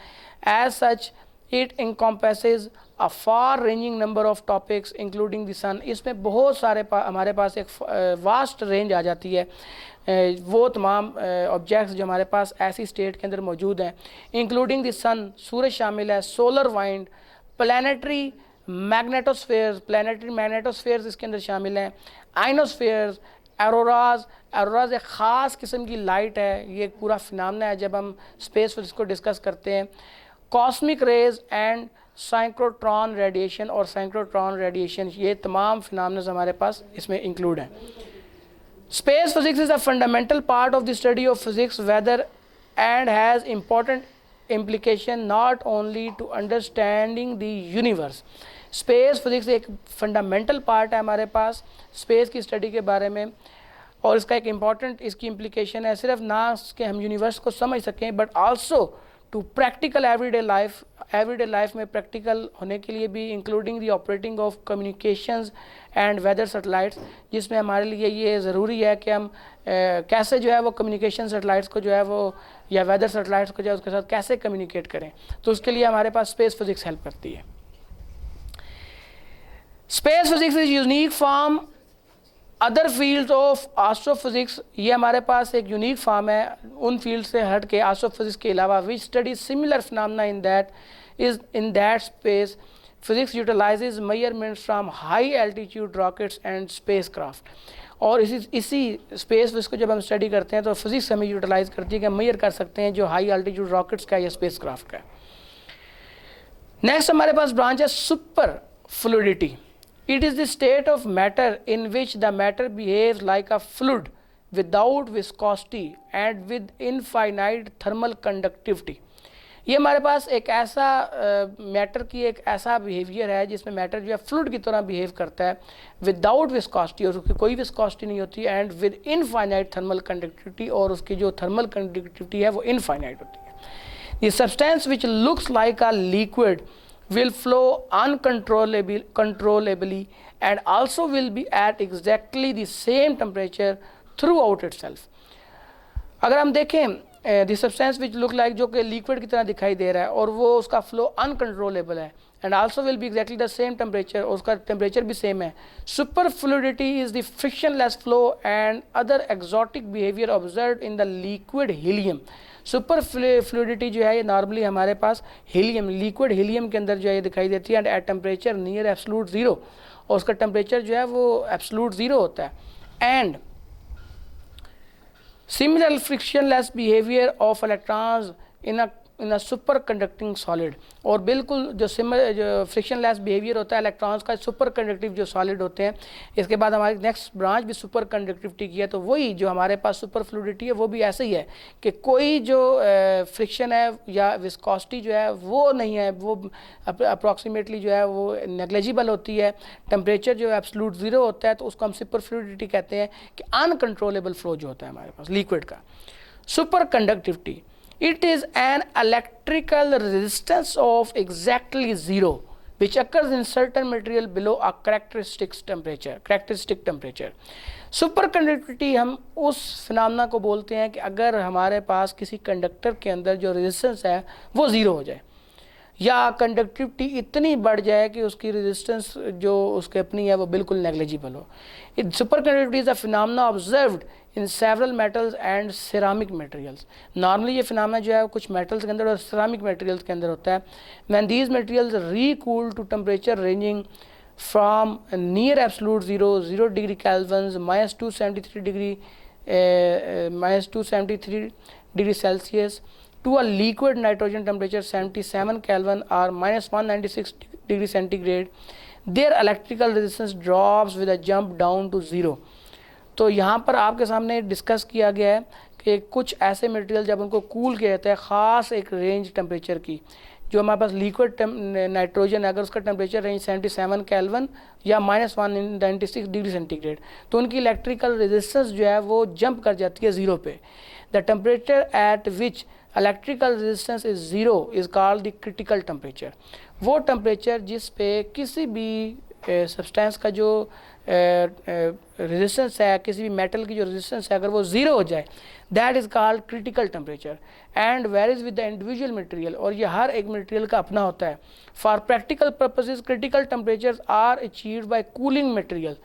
As such it encompasses a far ranging number of topics including the sun। इसमें बहुत सारे हमारे पास एक वास्ट रेंज आ जाती है, वो तमाम ऑब्जेक्ट्स जो हमारे पास ऐसी स्टेट के अंदर मौजूद हैं, इंक्लूडिंग द सन, सूरज शामिल है, सोलर वाइंड, प्लानिटरी मैग्नेटोस्फेयर्स, प्लानिटरी मैग्नेटोस्फेयर्स इसके अंदर शामिल हैं, आइनोस्फेयर्स, एरोराज। एरोराज एक ख़ास किस्म की लाइट है, ये एक पूरा फिनोमेना है जब हम स्पेस फिजिक्स को डिस्कस करते हैं। Cosmic rays and cyclotron radiation, और साइक्लोट्रॉन रेडिएशन, ये तमाम फिनोमेना हमारे पास इसमें इंक्लूड हैं। Space physics is a fundamental part of the study of physics weather and has important implication not only to understanding the universe। Space physics एक fundamental part है हमारे पास स्पेस की स्टडी के बारे में, और इसका एक important इसकी implication है सिर्फ ना कि हम यूनिवर्स को समझ सकें but also to practical everyday life में प्रैक्टिकल होने के लिए भी, including the operating of communications and weather satellites, जिसमें हमारे लिए ये ज़रूरी है कि हम कैसे जो है वो कम्युनिकेशन सैटेलाइट्स को जो है वो या वेदर सैटेलाइट्स को जो है उसके साथ कैसे कम्युनिकेट करें, तो उसके लिए हमारे पास स्पेस फिजिक्स हेल्प करती है। Space physics is unique from other fields of astrophysics. ये हमारे पास एक यूनिक फॉर्म है उन फील्ड से हट के एस्ट्रोफिजिक्स के अलावा, which study similar phenomena in that space physics utilizes measurements from high altitude rockets and space craft. और इसी स्पेस फिजिक्स को जब हम स्टडी करते हैं तो फिजिक्स हमें यूटिलाइज करती है कि हम मेजर कर सकते हैं जो हाई एल्टीट्यूड रॉकेट्स का या स्पेस क्राफ्ट का है। नेक्स्ट हमारे पास ब्रांच है super fluidity. It is the state of matter in which the matter behaves like a fluid without viscosity and with infinite thermal conductivity। ये हमारे पास एक ऐसा मैटर की एक ऐसा बिहेवियर है जिसमें मैटर जो है फ्लूइड की तरह बिहेव करता है विदाउट विस्कॉसिटी, और उसकी कोई विस्कॉसिटी नहीं होती, and with infinite thermal conductivity, और उसकी जो थर्मल कंडक्टिविटी है वो इनफाइनाइट होती है। ये substance which looks like a liquid will flow uncontrollably and also will be at exactly the same temperature throughout itself। अगर हम देखें the substance which look like जो कि liquid की तरह दिखाई दे रहा है और वो उसका flow uncontrollable है and also will be exactly the same temperature, और उसका temperature भी same है। Superfluidity is the frictionless flow and other exotic behavior observed in the liquid helium। Super fluidity जो है ये नॉर्मली हमारे पास हीलियम, लिक्विड हीलियम के अंदर जो है ये दिखाई देती है, and at temperature near absolute zero, और उसका टेम्परेचर जो है वो एब्सोल्यूट ज़ीरो होता है। And Similar frictionless behavior of electrons in a super conducting solid, और बिल्कुल जो फ्रिक्शनलेस बिहेवियर होता है इलेक्ट्रॉन्स का सुपर कंडक्टिव जो सॉलिड होते हैं। इसके बाद हमारी नेक्स्ट ब्रांच भी सुपर कंडक्टिविटी की है, तो वही जो हमारे पास सुपर फ्लूइडिटी है वो भी ऐसे ही है कि कोई जो फ्रिक्शन है या विस्कोसिटी जो है वो नहीं है, वो अप्रॉक्सीमेटली जो है वो नेग्लिजिबल होती है। टेम्परेचर जो है एब्सोल्यूट ज़ीरो होता है, तो उसको हम सुपर फ्लूइडिटी कहते हैं कि अनकंट्रोलेबल फ्लो जो होता है हमारे पास लिक्विड का। Super conductivity, it is an electrical resistance of exactly zero which occurs in certain material below a characteristic temperature. Superconductivity हम उस फिनोमेना को बोलते हैं कि अगर हमारे पास किसी कंडक्टर के अंदर जो रेजिस्टेंस है वो ज़ीरो हो जाए या कंडक्टिविटी इतनी बढ़ जाए कि उसकी रेजिस्टेंस जो उसके अपनी है वो बिल्कुल नेग्लिजिबल हो। Superconductivity is a phenomena observed in several metals and ceramic materials. Normally ये फिनोमेना जो है कुछ मेटल्स के अंदर और सिरामिक मटेरियल्स के अंदर होता है। When these materials recool to temperature ranging from near absolute zero degree Kelvin -273 degree Celsius to a liquid nitrogen temperature 77 Kelvin or -196 degree centigrade, their electrical resistance drops with a jump down to zero. तो यहाँ पर आपके सामने डिस्कस किया गया है कि कुछ ऐसे मटेरियल जब उनको कूल किया जाता है ख़ास एक रेंज टेम्परेचर की, जो हमारे पास लिक्विड नाइट्रोजन है अगर उसका टेम्परेचर रेंज 77 केल्विन या -196 डिग्री सेंटीग्रेड, तो उनकी इलेक्ट्रिकल रेजिस्टेंस जो है वो जंप कर जाती है ज़ीरो पे। The temperature at which electrical resistance is zero is called the critical temperature. वो टेम्परेचर जिस पे किसी भी सब्सटेंस का जो रेजिस्टेंस है, किसी भी मेटल की जो रेजिस्टेंस है, अगर वो ज़ीरो हो जाए, that is called critical temperature and varies with the individual material. और ये हर एक मटेरियल का अपना होता है। For practical purposes critical temperature are achieved by cooling material.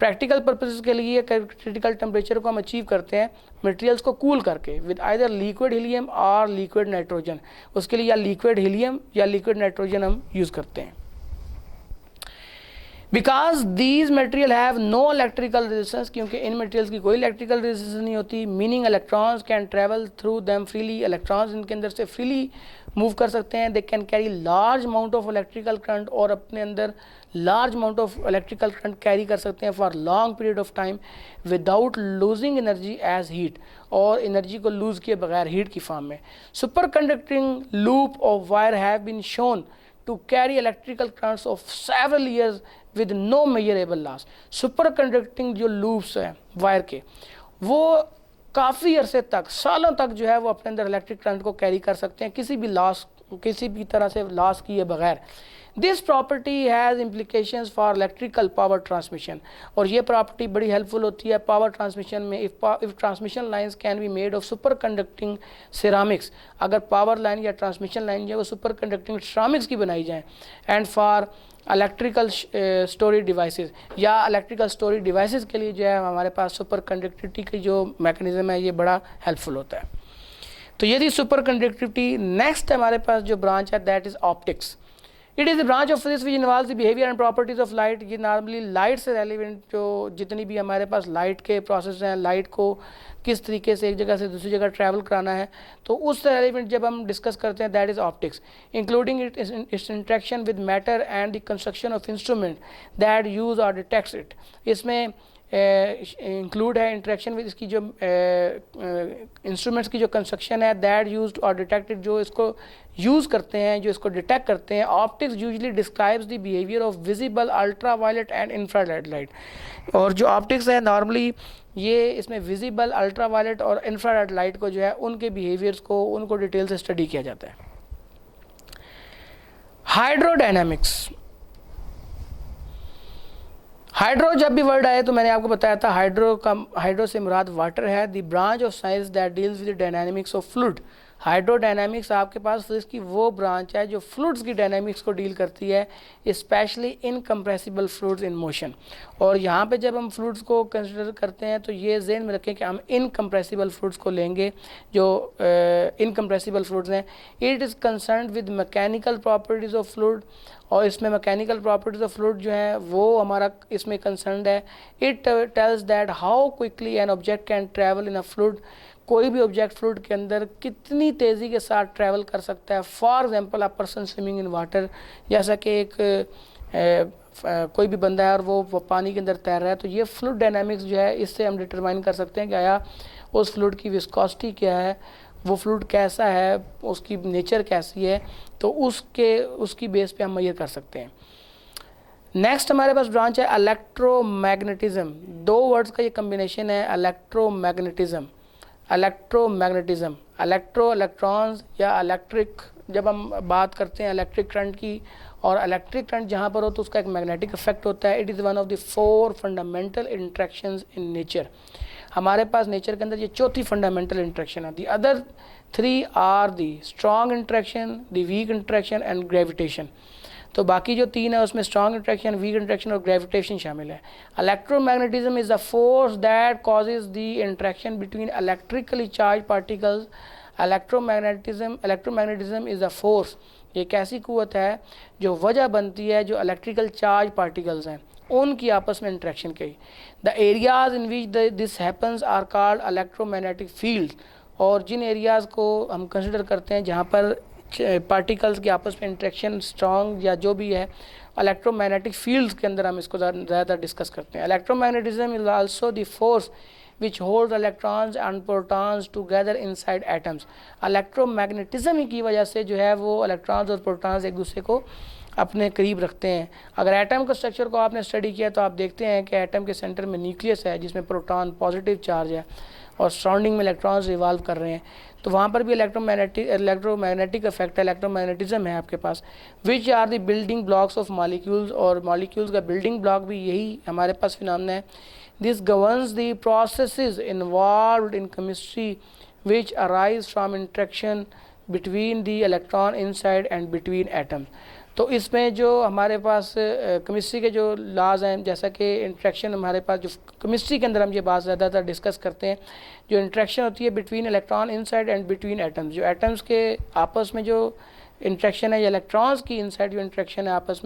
Practical purposes के लिए क्रिटिकल टेम्परेचर को हम अचीव करते हैं मटेरियल्स को कूल करके विद आइदर लिक्विड हीलियम और लिक्विड नाइट्रोजन। उसके लिए या लिक्विड हीलियम या लिक्विड नाइट्रोजन हम यूज़ करते हैं। Because these material have no electrical resistance, क्योंकि इन मटेरियल्स की कोई इलेक्ट्रिकल रेजिस्टेंस नहीं होती, meaning electrons can travel through them freely. Electrons इनके अंदर से फ्रीली मूव कर सकते हैं। They can carry large amount of electrical current, और अपने अंदर large amount of electrical current carry कर सकते हैं for long period of time without losing energy as heat, और एनर्जी को लूज किए बगैर हीट की फॉर्म में। Super conducting loop of wire have been shown to carry electrical currents of several years with no measurable loss. Super conducting जो लूप्स हैं वायर के, वो काफ़ी अरसे तक, सालों तक जो है वो अपने अंदर इलेक्ट्रिक करंट को कैरी कर सकते हैं किसी भी तरह से लॉस किए बगैर। This property has implications for electrical power transmission, और ये प्रॉपर्टी बड़ी हेल्पफुल होती है पावर ट्रांसमिशन में। If transmission lines can be made of super conducting ceramics, अगर पावर लाइन या ट्रांसमिशन लाइन जो है वो सुपर कंडक्टिंग सिरामिक्स की बनाई जाए। And for electrical storage devices, या इलेक्ट्रिकल स्टोरेज डिवाइसेस के लिए जो है हमारे पास सुपर कंडक्टिविटी की जो मैकेनिज्म है ये बड़ा हेल्पफुल होता है। तो ये थी सुपर कंडक्टिविटी। नेक्स्ट हमारे पास जो ब्रांच है that is optics. It is the branch of physics which involves the behaviour and properties of light. ये नॉर्मली लाइट से रेलिवेंट जो जितनी भी हमारे पास लाइट के प्रोसेस हैं, लाइट को किस तरीके से एक जगह से दूसरी जगह ट्रैवल कराना है, तो उससे रेलिवेंट जब हम डिस्कस करते हैं that is optics, including it's interaction with matter and the construction of instrument that use और डिटेक्ट्स इट। इसमें इंक्लूड है इंट्रैक्शन विद इसकी जो इंस्ट्रूमेंट्स की जो कंस्ट्रक्शन है दैट यूज्ड और डिटेक्टेड, जो इसको यूज़ करते हैं, जो इसको डिटेक्ट करते हैं। Optics usually describes the behaviour of visible ultraviolet and infrared light. और जो ऑप्टिक्स है नॉर्मली ये इसमें विजिबल अल्ट्रा वायलेट और इंफ्रारेड लाइट को जो है उनके बिहेवियर्स को उनको डिटेल से स्टडी किया जाता है। हाइड्रोडायनामिक्स, हाइड्रो जब भी वर्ड आए तो मैंने आपको बताया था हाइड्रो से मुराद वाटर है। The branch of science that deals with dynamics of fluid hydrodynamics आपके पास फिजिक्स की वो ब्रांच है जो फ्लूइड्स की डायनामिक्स को डील करती है, specially incompressible fluids in motion. और यहाँ पे जब हम फ्लूइड्स को कंसिडर करते हैं तो ये ज़हन में रखें कि हम इनकम्प्रेसिबल फ्लूइड्स को लेंगे। जो इनकम्प्रेसिबल फ्लूइड्स हैं, it is concern with mechanical properties of fluid, और इसमें मैकेनिकल प्रॉपर्टीज़ ऑफ फ्लूइड जो है वो हमारा इसमें कंसर्न है। It tells that how quickly an object can travel in a fluid, कोई भी ऑब्जेक्ट फ्लूइड के अंदर कितनी तेज़ी के साथ ट्रैवल कर सकता है। For example a person swimming in water, जैसा कि एक कोई भी बंदा है और वो पानी के अंदर तैर रहा है, तो ये फ्लूइड डायनामिक्स जो है इससे हम डिटरमाइन कर सकते हैं कि आया उस फ्लूइड की विस्कोसिटी क्या है, वो फ्लूइड कैसा है, उसकी नेचर कैसी है, तो उसकी बेस पे हम मेजर कर सकते हैं। नेक्स्ट हमारे पास ब्रांच है इलेक्ट्रोमैग्नेटिज्म। दो वर्ड्स का ये कम्बिनेशन है, इलेक्ट्रोमैग्नेटिज्म। इलेक्ट्रो इलेक्ट्रॉन्स या इलेक्ट्रिक, जब हम बात करते हैं इलेक्ट्रिक करंट की, और इलेक्ट्रिक करंट जहाँ पर हो तो उसका एक मैग्नेटिक इफेक्ट होता है। It is one of the 4 fundamental interactions in nature. हमारे पास नेचर के अंदर ये चौथी फंडामेंटल इंट्रैक्शन है। The other 3 are the strong interaction, the weak interaction and gravitation. तो बाकी जो 3 है उसमें स्ट्रॉन्ग इंट्रैक्शन, वीक इंट्रैक्शन और ग्रेविटेशन शामिल है। Electromagnetism is the force that causes the interaction between electrically charge particles. Electromagnetism is the force, ये एक ऐसी कुव्वत है जो वजह बनती है जो इलेक्ट्रिकल चार्ज पार्टिकल्स हैं उनकी आपस में इंट्रैक्शन की। The areas in which this happens are called electromagnetic field, और जिन एरियाज़ को हम कंसिडर करते हैं जहाँ पर पार्टिकल्स की आपस में इंट्रैक्शन स्ट्रॉन्ग या जो भी है, इलेक्ट्रोमैग्नेटिक फील्ड्स के अंदर हम इसको ज़्यादा डिस्कस करते हैं। Electromagnetism is also the force which holds electrons and protons together inside atoms। Electromagnetism ही की वजह से जो है वो इलेक्ट्रॉन्स और प्रोटॉन्स एक दूसरे को अपने करीब रखते हैं। अगर एटम के स्ट्रक्चर को आपने स्टडी किया तो आप देखते हैं कि एटम के सेंटर में न्यूक्लियस है जिसमें प्रोटॉन पॉजिटिव चार्ज है और सराउंडिंग में इलेक्ट्रॉन्स रिवॉल्व कर रहे हैं, तो वहाँ पर भी इलेक्ट्रोमैग्नेटिक इफेक्ट है, इलेक्ट्रोमैग्नेटिज्म है आपके पास। Which are the building blocks of molecules, और मॉलिक्यूल्स का बिल्डिंग ब्लॉक भी यही हमारे पास फिनोमेना है। This governs the processes involved in chemistry which arise from interaction between the electron inside and between atoms। तो इसमें जो हमारे पास केमिस्ट्री के जो लॉज हैं, जैसा कि इंट्रैक्शन हमारे पास जो केमिस्ट्री के अंदर हम ये बात ज़्यादातर डिस्कस करते हैं, जो इंट्रैक्शन होती है between electron inside and between atoms, जो एटम्स के आपस में जो इंट्रैक्शन है या इलेक्ट्रॉन्स की इनसाइड जो इंट्रैक्शन है आपस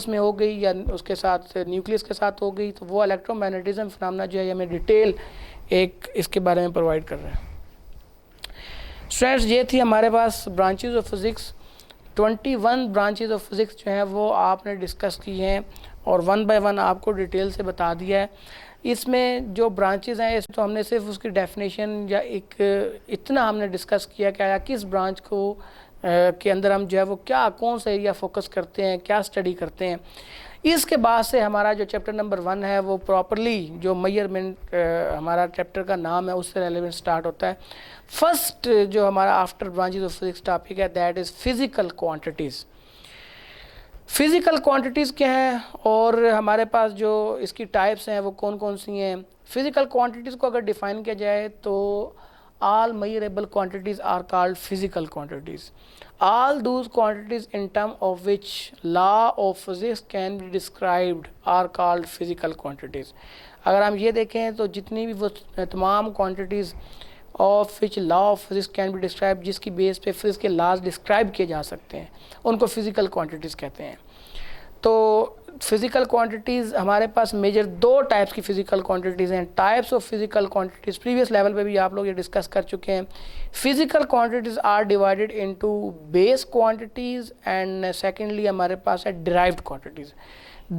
में हो गई या उसके साथ न्यूक्लियस के साथ हो गई, तो वो इलेक्ट्रोमैग्नेटिज्म फिनोमेना जो है हमें डिटेल एक इसके बारे में प्रोवाइड कर रहे हैं। स्टूडेंट्स, ये थी हमारे पास branches of physics. 21 branches of physics जो हैं वो आपने डिस्कस की हैं और 1 बाय 1 आपको डिटेल से बता दिया है। इसमें जो ब्रांचेस हैं इस तो हमने सिर्फ उसकी डेफिनेशन या एक इतना हमने डिस्कस किया कि आया किस ब्रांच को के अंदर हम जो है वो क्या कौन सा एरिया फोकस करते हैं, क्या स्टडी करते हैं। इसके बाद से हमारा जो चैप्टर नंबर 1 है वो प्रॉपरली जो मेजरमेंट हमारा चैप्टर का नाम है उससे रेलेवेंट स्टार्ट होता है। फर्स्ट जो हमारा after branches of physics topic है that is physical quantities. Physical quantities क्या हैं और हमारे पास जो इसकी टाइप्स हैं वो कौन कौन सी हैं। फिज़िकल क्वांटिटीज़ को अगर डिफ़ाइन किया जाए तो all measurable quantities are called physical quantities। All those quantities in terms of which law of physics can be described are called physical quantities। अगर हम ये देखें तो जितनी भी वो तमाम quantities of which law of physics can be described, जिसकी बेस पे फिजिक्स के laws डिस्क्राइब किए जा सकते हैं, उनको physical quantities कहते हैं। तो फिज़िकल क्वांटिटीज़ हमारे पास मेजर 2 टाइप्स की फ़िज़िकल क्वांटिटीज़ हैं। Types of physical quantities previous level पे भी आप लोग ये डिस्कस कर चुके हैं। Physical quantities are divided into base quantities and secondly हमारे पास है डिराइव्ड क्वांटिटीज़।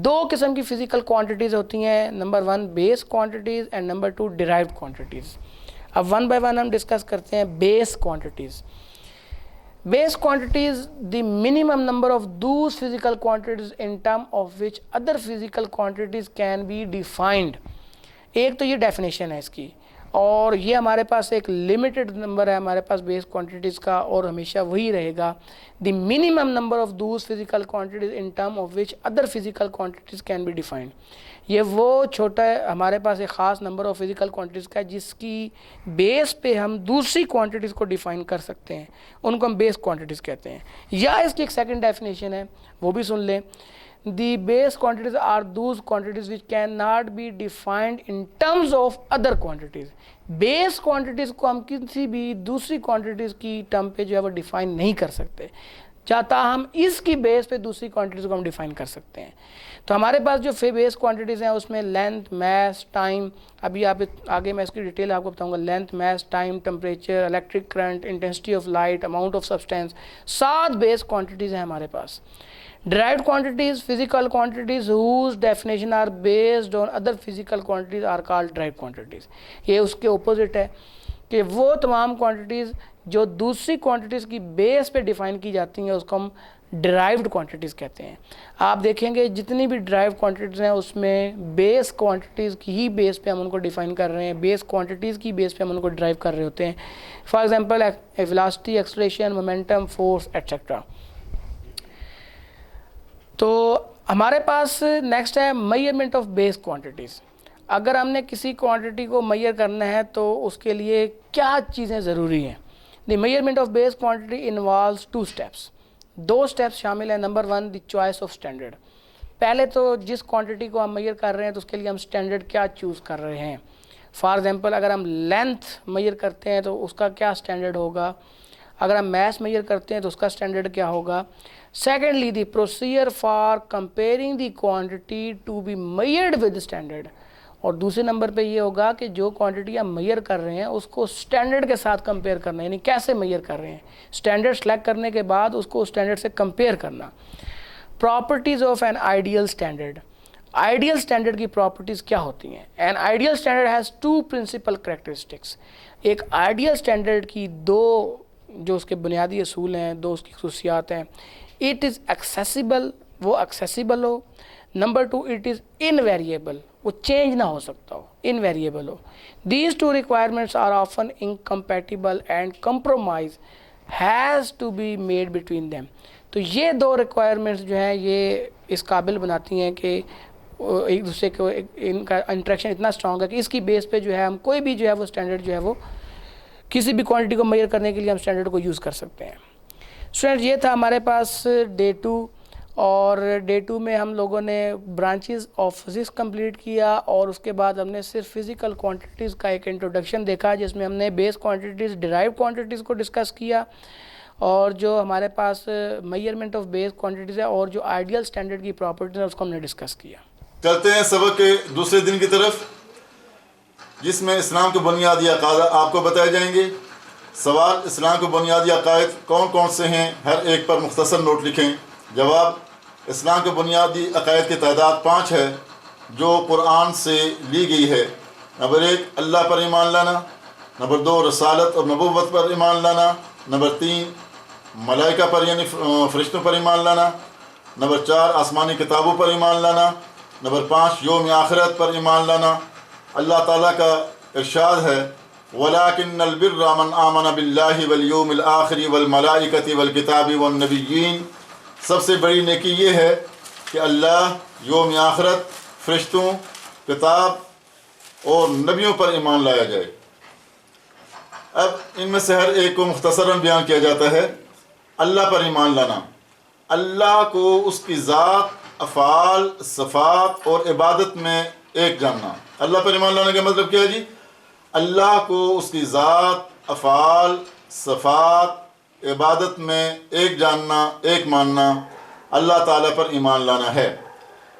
2 किस्म की फ़िज़िकल क्वांटिटीज़ होती हैं, number 1 base quantities and number 2 derived quantities. अब 1 बाय 1 हम डिस्कस करते हैं base quantities. Base quantities, the minimum number of those physical quantities in term of which other physical quantities can be defined। एक तो ये definition है इसकी, और ये हमारे पास एक limited number है हमारे पास base quantities का और हमेशा वही रहेगा। The minimum number of those physical quantities in term of which other physical quantities can be defined। ये वो छोटा हमारे पास एक ख़ास नंबर ऑफ़ फिज़िकल क्वांटिटीज़ का है जिसकी बेस पे हम दूसरी क्वांटिटीज़ को डिफ़ाइन कर सकते हैं, उनको हम बेस क्वांटिटीज़ कहते हैं। या इसकी एक सेकंड डेफिनेशन है, वो भी सुन लें। The base quantities are those quantities which can not be defined in terms of other quantities. Base quantities को हम किसी भी दूसरी क्वांटिटीज़ की टर्म पे जो है वो डिफ़ाइन नहीं कर सकते, चाहता हम इसकी बेस पे दूसरी क्वांटिटीज़ को हम डिफ़ाइन कर सकते हैं। तो हमारे पास जो बेस क्वांटिटीज़ हैं उसमें लेंथ, मास, टाइम, अभी आप आगे मैं इसकी डिटेल आपको बताऊंगा। Length, mass, time, temperature, electric current, intensity of light, amount of substance, 7 base quantities हैं हमारे पास। derived quantities, physical quantities whose definition are based on other physical quantities are called derived quantities। ये उसके opposite है कि वो तमाम quantities जो दूसरी quantities की base पे define की जाती हैं उसको हम derived quantities कहते हैं। आप देखेंगे जितनी भी derived quantities हैं उसमें base quantities की ही base पे हम उनको define कर रहे हैं, base quantities की base पे हम उनको derive कर रहे होते हैं। For example, velocity, acceleration, momentum, force, etc। तो हमारे पास नेक्स्ट है मेजरमेंट ऑफ बेस क्वांटिटीज़। अगर हमने किसी क्वांटिटी को मेजर करना है तो उसके लिए क्या चीज़ें ज़रूरी हैं। The measurement of base quantity involves 2 steps. 2 steps शामिल हैं। Number 1 the choice of standard. पहले तो जिस क्वांटिटी को हम मेजर कर रहे हैं तो उसके लिए हम स्टैंडर्ड क्या चूज़ कर रहे हैं। फॉर एग्जांपल अगर हम लेंथ मेजर करते हैं तो उसका क्या स्टैंडर्ड होगा, अगर हम मास मेजर करते हैं तो उसका स्टैंडर्ड क्या होगा। Secondly the procedure for comparing the quantity to be measured with standard. और दूसरे नंबर पे ये होगा कि जो क्वांटिटी हम मेजर कर रहे हैं उसको स्टैंडर्ड के साथ कंपेयर करना, यानी कैसे मेजर कर रहे हैं। स्टैंडर्ड सेलेक्ट करने के बाद उसको स्टैंडर्ड से कंपेयर करना। Properties of an ideal standard. Ideal standard की प्रॉपर्टीज़ क्या होती हैं। An ideal standard has 2 principal characteristics. एक आइडियल स्टैंडर्ड की 2 जो उसके बुनियादी असूल हैं, 2 उसकी खसूसियात हैं। इट इज़ एक्सेसिबल, वो एक्सेसिबल हो। नंबर 2 इट इज़ इनवेरिएबल, वो चेंज ना हो सकता हो, इनवेरिएबल हो। These 2 requirements are often incompatible and compromise has to be made between them. तो ये 2 रिक्वायरमेंट्स जो हैं ये इस काबिल बनाती हैं कि एक दूसरे को इनका इंट्रैक्शन इतना स्ट्रॉन्ग है कि इसकी बेस पे जो है हम कोई भी जो है वो स्टैंडर्ड जो है वो किसी भी क्वांटिटी को मेजर करने के लिए हम स्टैंडर्ड को यूज़ कर सकते हैं। स्टूडेंट ये था हमारे पास डे 2, और डे 2 में हम लोगों ने ब्रांचेस ऑफ फिजिक्स कंप्लीट किया और उसके बाद हमने सिर्फ फिज़िकल क्वांटिटीज़ का एक इंट्रोडक्शन देखा जिसमें हमने बेस क्वांटिटीज़, डिराइव क्वांटिटीज़ को डिस्कस किया, और जो हमारे पास मेजरमेंट ऑफ बेस क्वांटिटीज़ है और जो आइडियल स्टैंडर्ड की प्रॉपर्टीज़ है उसको हमने डिस्कस किया। चलते हैं सबक के दूसरे दिन की तरफ, जिसमें इस्लाम के बुनियादी अक़ायद आपको बताए जाएंगे। सवाल, इस्लाम के बुनियादी अक़ायद कौन कौन से हैं, हर एक पर मुख्तसर नोट लिखें। जवाब, इस्लाम के बुनियादी अक़ायद की तादाद 5 है जो कुरान से ली गई है। नंबर 1 अल्लाह पर ईमान लाना, नंबर 2 रसालत और नबूवत पर ईमान लाना, नंबर 3 मलाइका पर यानी फरिश्तों पर ईमान लाना, नंबर 4 आसमानी किताबों पर ईमान लाना, नंबर 5 यौम आखिरत पर ईमान लाना। अल्लाह ताला का इरशाद है, वलाकिन्नल बिर्रा मन आमन बिल्लाहि वल यौमिल आखिर वल मलाइकति वल किताबि वन नबिय्यीन। सबसे बड़ी नेकी ये है कि अल्लाह, यौम आखिरत, फरिश्तों, किताब और नबियों पर ईमान लाया जाए। अब इनमें से हर एक को मुख्तसरन बयान किया जाता है। अल्लाह पर ईमान लाना, अल्लाह को उसकी ज़ात, अफ़ाल, सफ़ात और इबादत में एक जानना। अल्लाह पर ईमान लाने का मतलब क्या है जी? अल्लाह को उसकी ज़ात, अफ़ाल, सफ़ात, इबादत में एक जानना, एक मानना, अल्लाह ताला पर ईमान लाना है।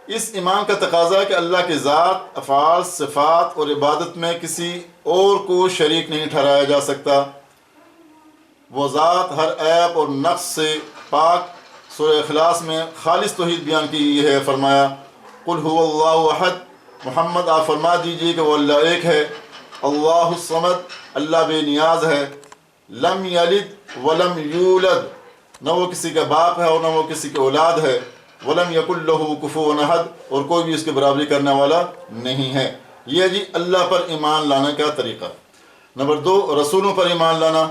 इस ईमान का तकाज़ा है कि अल्लाह की ज़ात, अफ़ाल, सिफ़ात और इबादत में किसी और को शरीक नहीं ठहराया जा सकता। वो ज़ात हर ऐब और नक़्स से पाक। सूरह इखलास में खालिस तौहीद बयान की गई है। फरमाया, कुल हुवल्लाहु अहद, मोहम्मद आप फरमा दीजिए कि वो अल्लाह एक है। अल्लाहुस समद, अल्लाह बेनियाज है। लम यलिद वलम यूलद, न वो किसी का बाप है और न वो किसी की औलाद है। वलम यकुल लहू कुफुवन अहद, और कोई भी उसकी बराबरी करने वाला नहीं है। यह जी अल्लाह पर ईमान लाने का तरीक़ा। नंबर 2 रसूलों पर ईमान लाना।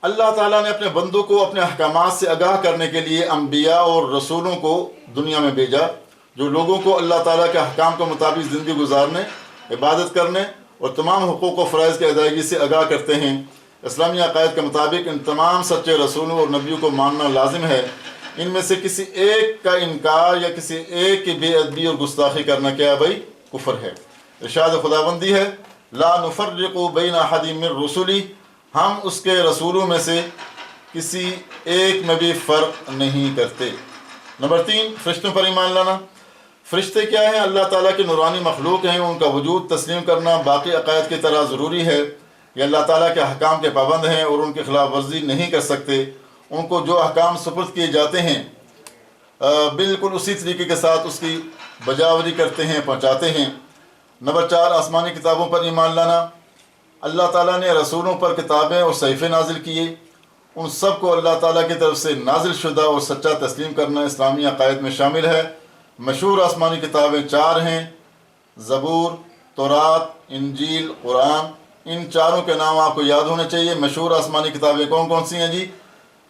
अल्लाह ताला ने अपने बंदों को अपने अहकामात से आगाह करने के लिए अम्बिया और रसूलों को दुनिया में भेजा। जो लोगों को अल्लाह ताला के अहकाम के मुताबिक ज़िंदगी गुजारने, इबादत करने और तमाम हुकूक़ व फ़राइज़ की अदायगी से आगाह करते हैं। इस्लामी अक़ायद के मुताबिक इन तमाम सच्चे रसूलों और नबियों को मानना लाजिम है। इनमें से किसी एक का इनकार या किसी एक की बेअदबी और गुस्ताखी करना क्या भाई? कुफ्र है। इरशाद खुदाबंदी है, ला नुफ़र्रिक़ु बैन अहदिम मिन रुसुली, हम उसके रसूलों में से किसी एक में भी फ़र्क नहीं करते। नंबर 3, फ़रिश्तों पर ईमान लाना। फ़रिश्ते क्या हैं? अल्लाह ताला की नूरानी मखलूक हैं। उनका वजूद तस्लीम करना बाकी अक़ायद की तरह ज़रूरी है। ये अल्लाह ताला के अहकाम के पाबंद हैं और उनकी खिलाफ वर्जी नहीं कर सकते। उनको जो अहकाम सुपुर्द किए जाते हैं बिल्कुल उसी तरीके के साथ उसकी बजावरी करते हैं, पहुँचाते हैं। नंबर 4, आसमानी किताबों पर ईमान लाना। अल्लाह ताला ने रसूलों पर किताबें और सहीफ़े नाजिल किए, उन सब को अल्लाह ताला की तरफ से नाजिल शुदा और सच्चा तस्लीम करना इस्लामी अक़ायद में शामिल है। मशहूर आसमानी किताबें 4 हैं, ज़बूर, तौरात, इंजील, कुरान। इन चारों के नाम आपको याद होने चाहिए। मशहूर आसमानी किताबें कौन कौन सी हैं जी?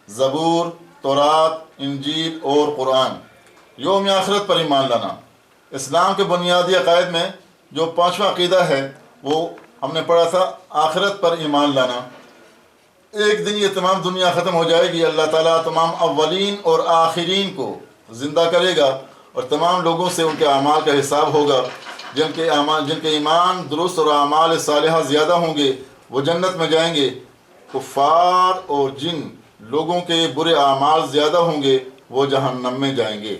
ज़बूर, तौरात, इंजील और कुरान। यौम आखिरत पर ईमान लाना। इस्लाम के बुनियादी अक़ायद में जो 5वां अक़ीदा है वो हमने पढ़ा था, आखिरत पर ईमान लाना। एक दिन ये तमाम दुनिया ख़त्म हो जाएगी, अल्लाह ताला तमाम अव्वलीन और आखिरीन को ज़िंदा करेगा और तमाम लोगों से उनके अमाल का हिसाब होगा। जिनके ईमान दुरुस्त और अमाल सालिहा ज़्यादा होंगे वो जन्नत में जाएंगे। कुफ़ार और जिन लोगों के बुरे अमाल ज़्यादा होंगे वो जहन्नम में जाएंगे।